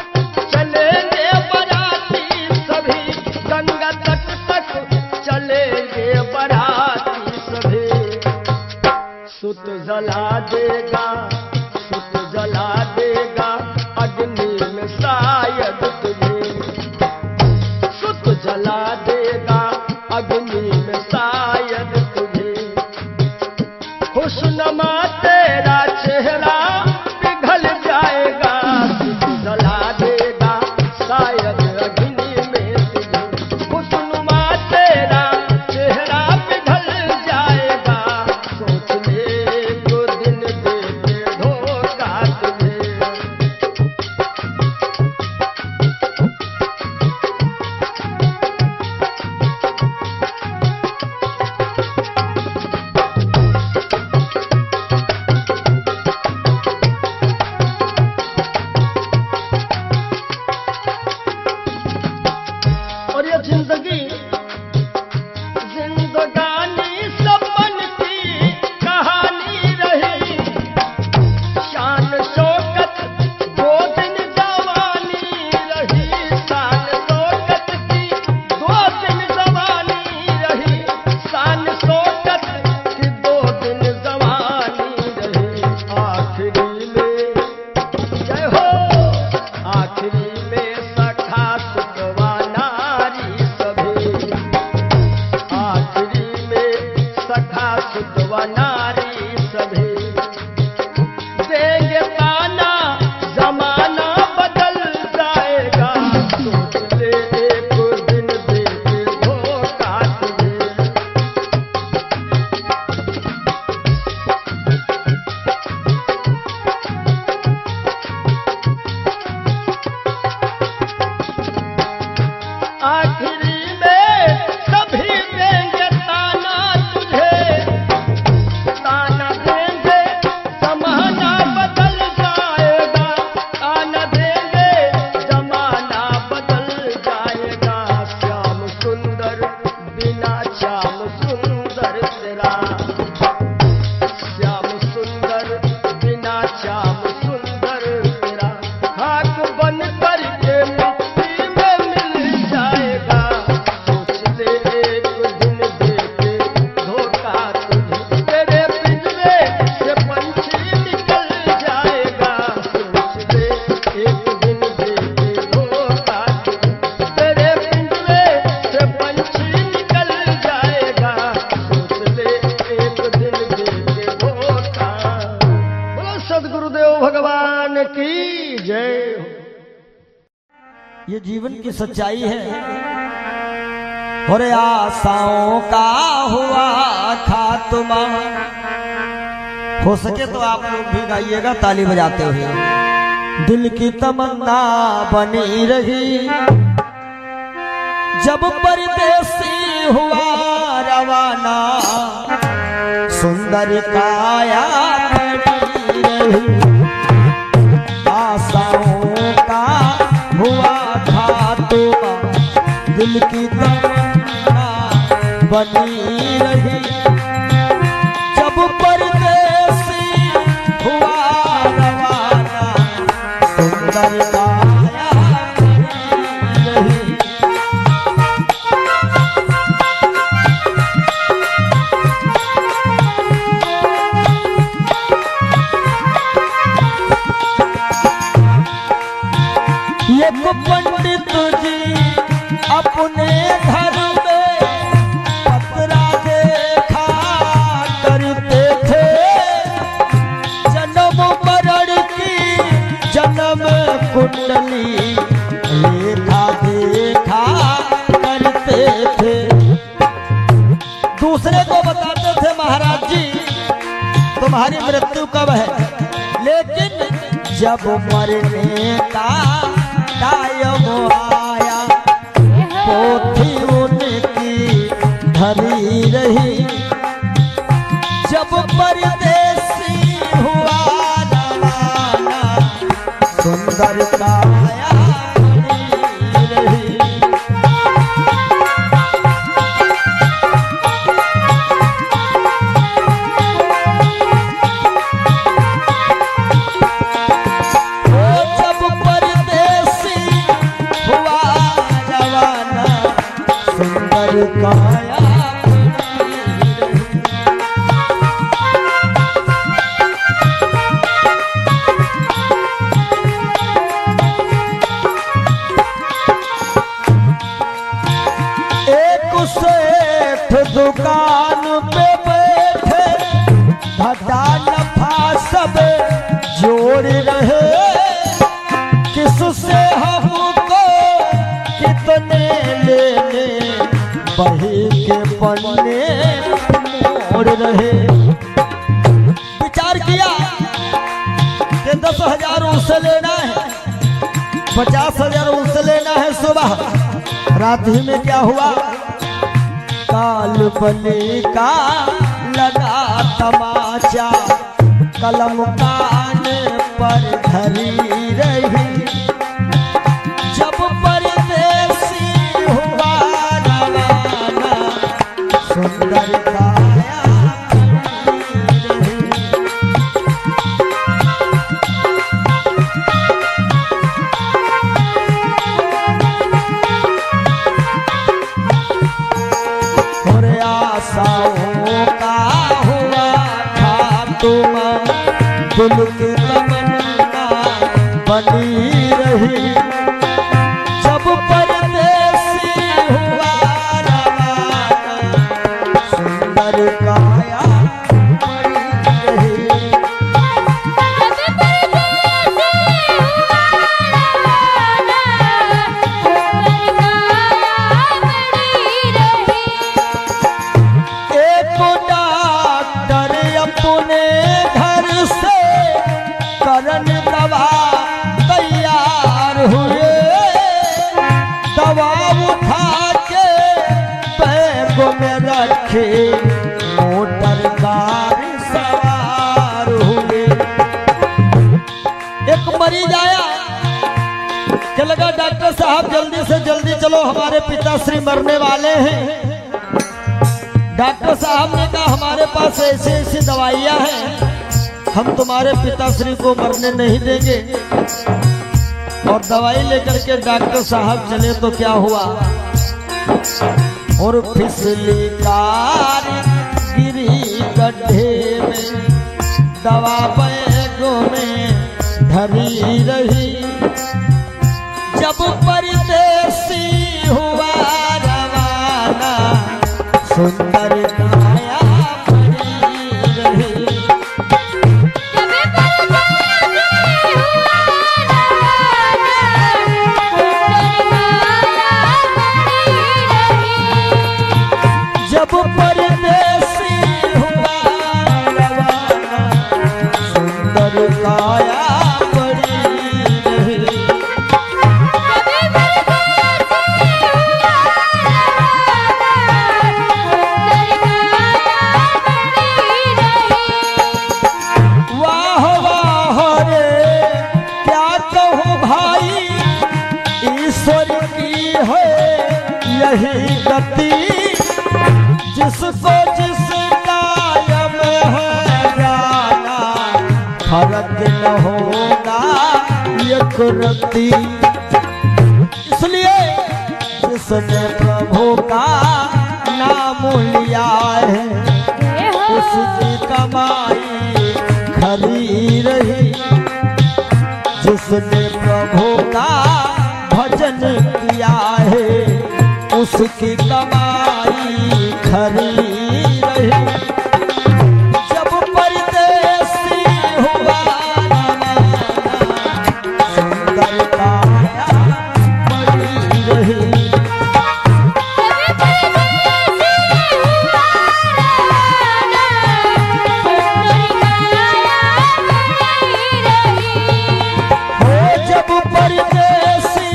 चलेंगे बाराती सभी। गंगा तट तक चलेंगे बाराती सभी। सुत जला देगा, सुत जला देगा अग्नि में शायद तुझे। सुत जला देगा अग्नि में शायद हुस्नमा तेरा चेहरा पिघल जाएगा, जला देगा शायद अग्नि में तुझे। हुस्नमा तेरा चेहरा पिघल जाएगा, सोच ले जो दिन दे के धोखा तुझे। और ये जिंदगानी सपन की कहानी रही, शान शौकत दो दिन जवानी रही, शान शौकत की दो दिन जवानी रही, शान शौकत की दो दिन जवानी रही। आखिरी में जय हो, आखिरी में सखा सुतवा नारी सभी, आखिरी में सखा सुतवा नारी सभी। देंगे ताना जमाना बदल जाएगा, सोच ले एक दिन दे के धोखा तुझे। आखिरी में सभी देंगे ताना तुझे, ताना देंगे जमाना बदल जाएगा, ताना देंगे जमाना बदल जाएगा। श्याम सुंदर बिना श्याम सुंदर तेरा, श्याम सुंदर बिना श्याम सुंदर तेरा। हाथ बन करके मिट्टी में मिल जाएगा, सोच ले एक दिन दे के धोखा तुझे। तेरे पिंजरे से पंछी निकल जाएगा, सोच ले एक दिन दे के धोखा तुझे। तेरे पिंजरे से पंछी निकल जाएगा, सोच ले एक दिन दे के धोखा। बोलो सद्गुरुदेव भगवान की जय हो। ये जीवन की सच्चाई है। और आशाओं का हुआ खात्मा। हो सके तो आप लोग भी गाइएगा ताली बजाते हुए। दिल की तमन्ना बनी रही, जब परदेसी हुआ रवाना, सुंदर काया खड़ी रही। आशाओं का हुआ खात्मा, दिल की तमन्ना बनी रही, जब परदेसी हुआ रवाना, सुंदर काया खड़ी रही। एक पंडित जी अपने घर में पतरा देखा करते थे, जन्म मरण की जन्म कुंडली रेखा देखा करते थे। दूसरे को बताते थे महाराज जी तुम्हारी मृत्यु कब है, लेकिन जब मरने का टाइम आया, पोथी उनकी धरी रही, जब परदेसी हुआ रवाना, सुंदर काया खड़ी रही। जब परदेसी हुआ रवाना, सुंदर काया रहे। विचार किया कि 10,000 उससे लेना है, 50,000 उससे लेना है। सुबह रात ही में क्या हुआ, काल बने का लगा तमाचा, कलम कान पर धरी रही। जब परदेसी हुआ रवाना, सुंदर काया खड़ी रही। और आशाओं का हुआ था तुम, दिल की तमन्ना बनी रही। जब परदेसी हुआ रवाना, सुंदर काया खड़ी रही। एक डॉक्टर अपने घर से करन दवा तैयार हुए। दवा उठा के बैग में रखे, मोटर कार सवार हुए। एक मरीज आया कि लगा डॉक्टर साहब जल्दी से जल्दी चलो, हमारे पिताश्री मरने वाले हैं। डॉक्टर साहब ने कहा हमारे पास ऐसी ऐसी दवाइयां हैं, हम तुम्हारे पिताश्री को मरने नहीं देंगे। और दवाई लेकर के डॉक्टर साहब चले तो क्या हुआ, और फिसली कार गिरी गड्ढे में, दवा बैगों में धरी रही। जब परदेसी हुआ रवाना, सुंदर काया खड़ी रही। जब परदेसी हुआ रवाना, सुंदर काया खड़ी रही। वाह वाह रे क्या कहूँ भाई, ईश्वर की है यही गति। जिसको जिस कायम है जाना, फर्क न होगा एक रत्ती। इसलिए जिसने प्रभु का नाम लिया है, उसकी कमाई खरी रही। जिसने प्रभु का भजन किया है, उसकी कमाई खरी रही। जब परदेसी हुआ रवाना, सुंदर काया खड़ी रही। जब परदेसी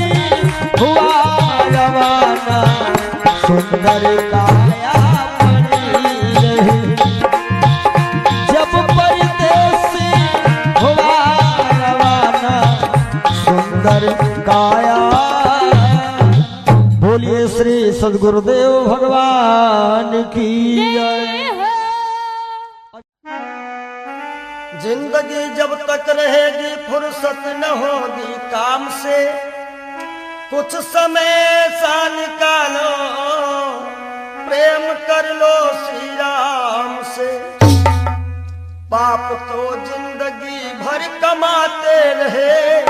हुआ रवाना, सुंदर काया खड़ी रही। जब परदेसी हुआ रवाना, सुंदर काया। बोलिए श्री सद्गुरुदेव भगवान की जय। जिंदगी जब तक रहेगी फुर्सत न होगी काम से, कुछ समय सा निकालो प्रेम कर लो श्री राम से। पाप तो जिंदगी भर कमाते रहे,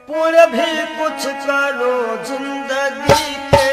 पुण्य भी कुछ करो जिंदगी के।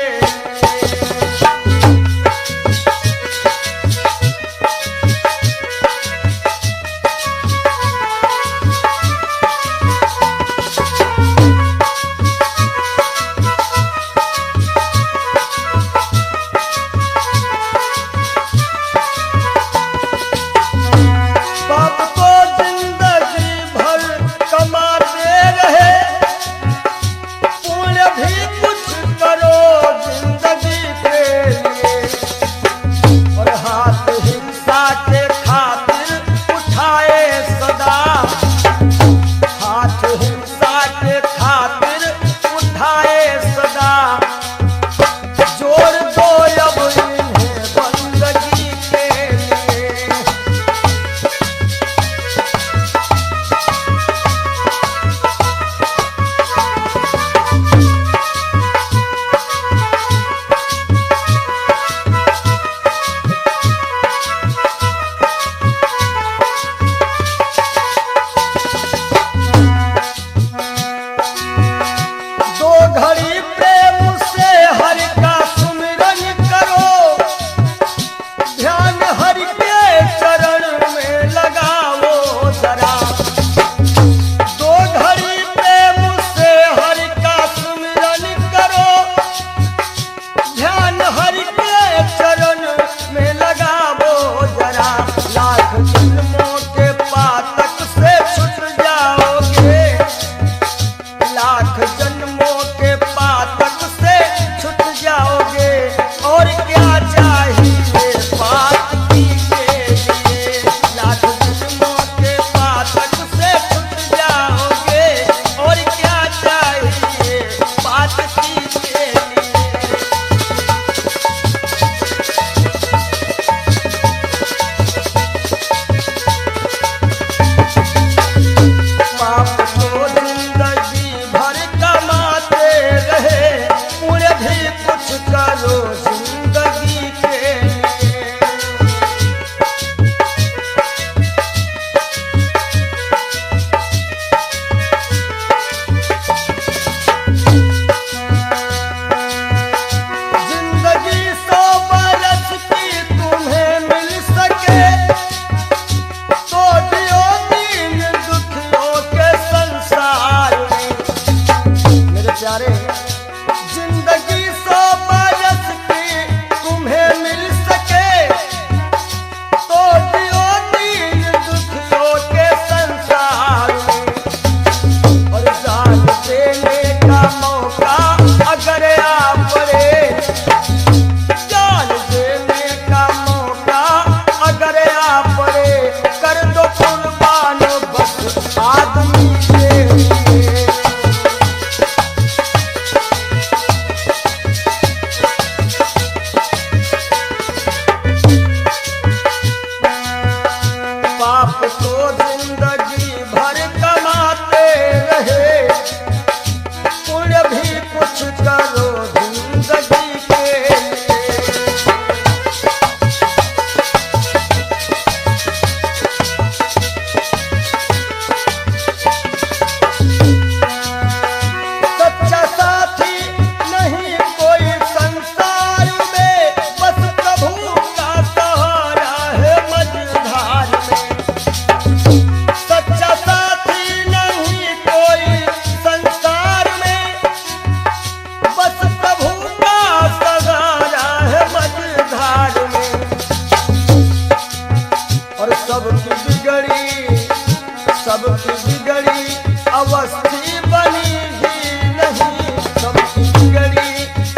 सबकी बिगड़ी अवस्थी बनी ही नहीं, सबकी बिगड़ी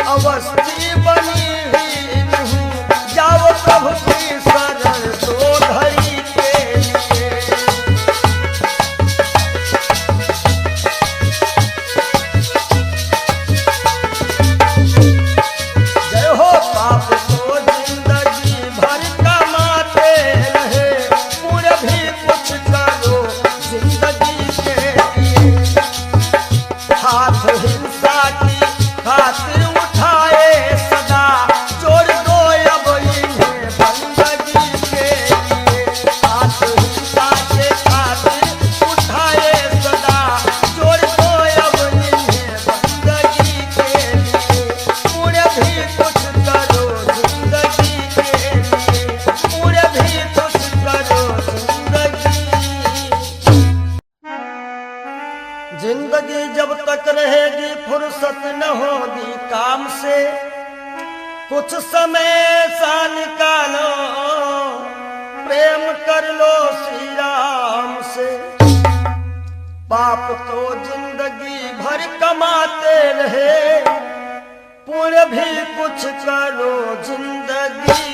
अवस्थी बनी ही नहीं। जाओ प्रभु की शरण दो घड़ी के लिए। जय हो पाप को जिंदगी भर कमाते रहे, पूरे भी कुछ करो जिंदगी के लिए। हाथ हिंसा की खातिर उठाए सदा, जोड़ दो अब इन्हें बंदगी के लिए। हाथ हिंसा के खातिर उठाए सदा, जोड़ दो अब इन्हें बंदगी के लिए। पूरे भी कुछ करो जिंदगी के लिए, पूरे भी कुछ करो जिंदगी जब तक रहेगी फुर्सत न होगी काम से। कुछ समय सा निकालो, प्रेम कर लो श्री राम से। पाप तो जिंदगी भर कमाते रहे, पुण्य भी कुछ करो जिंदगी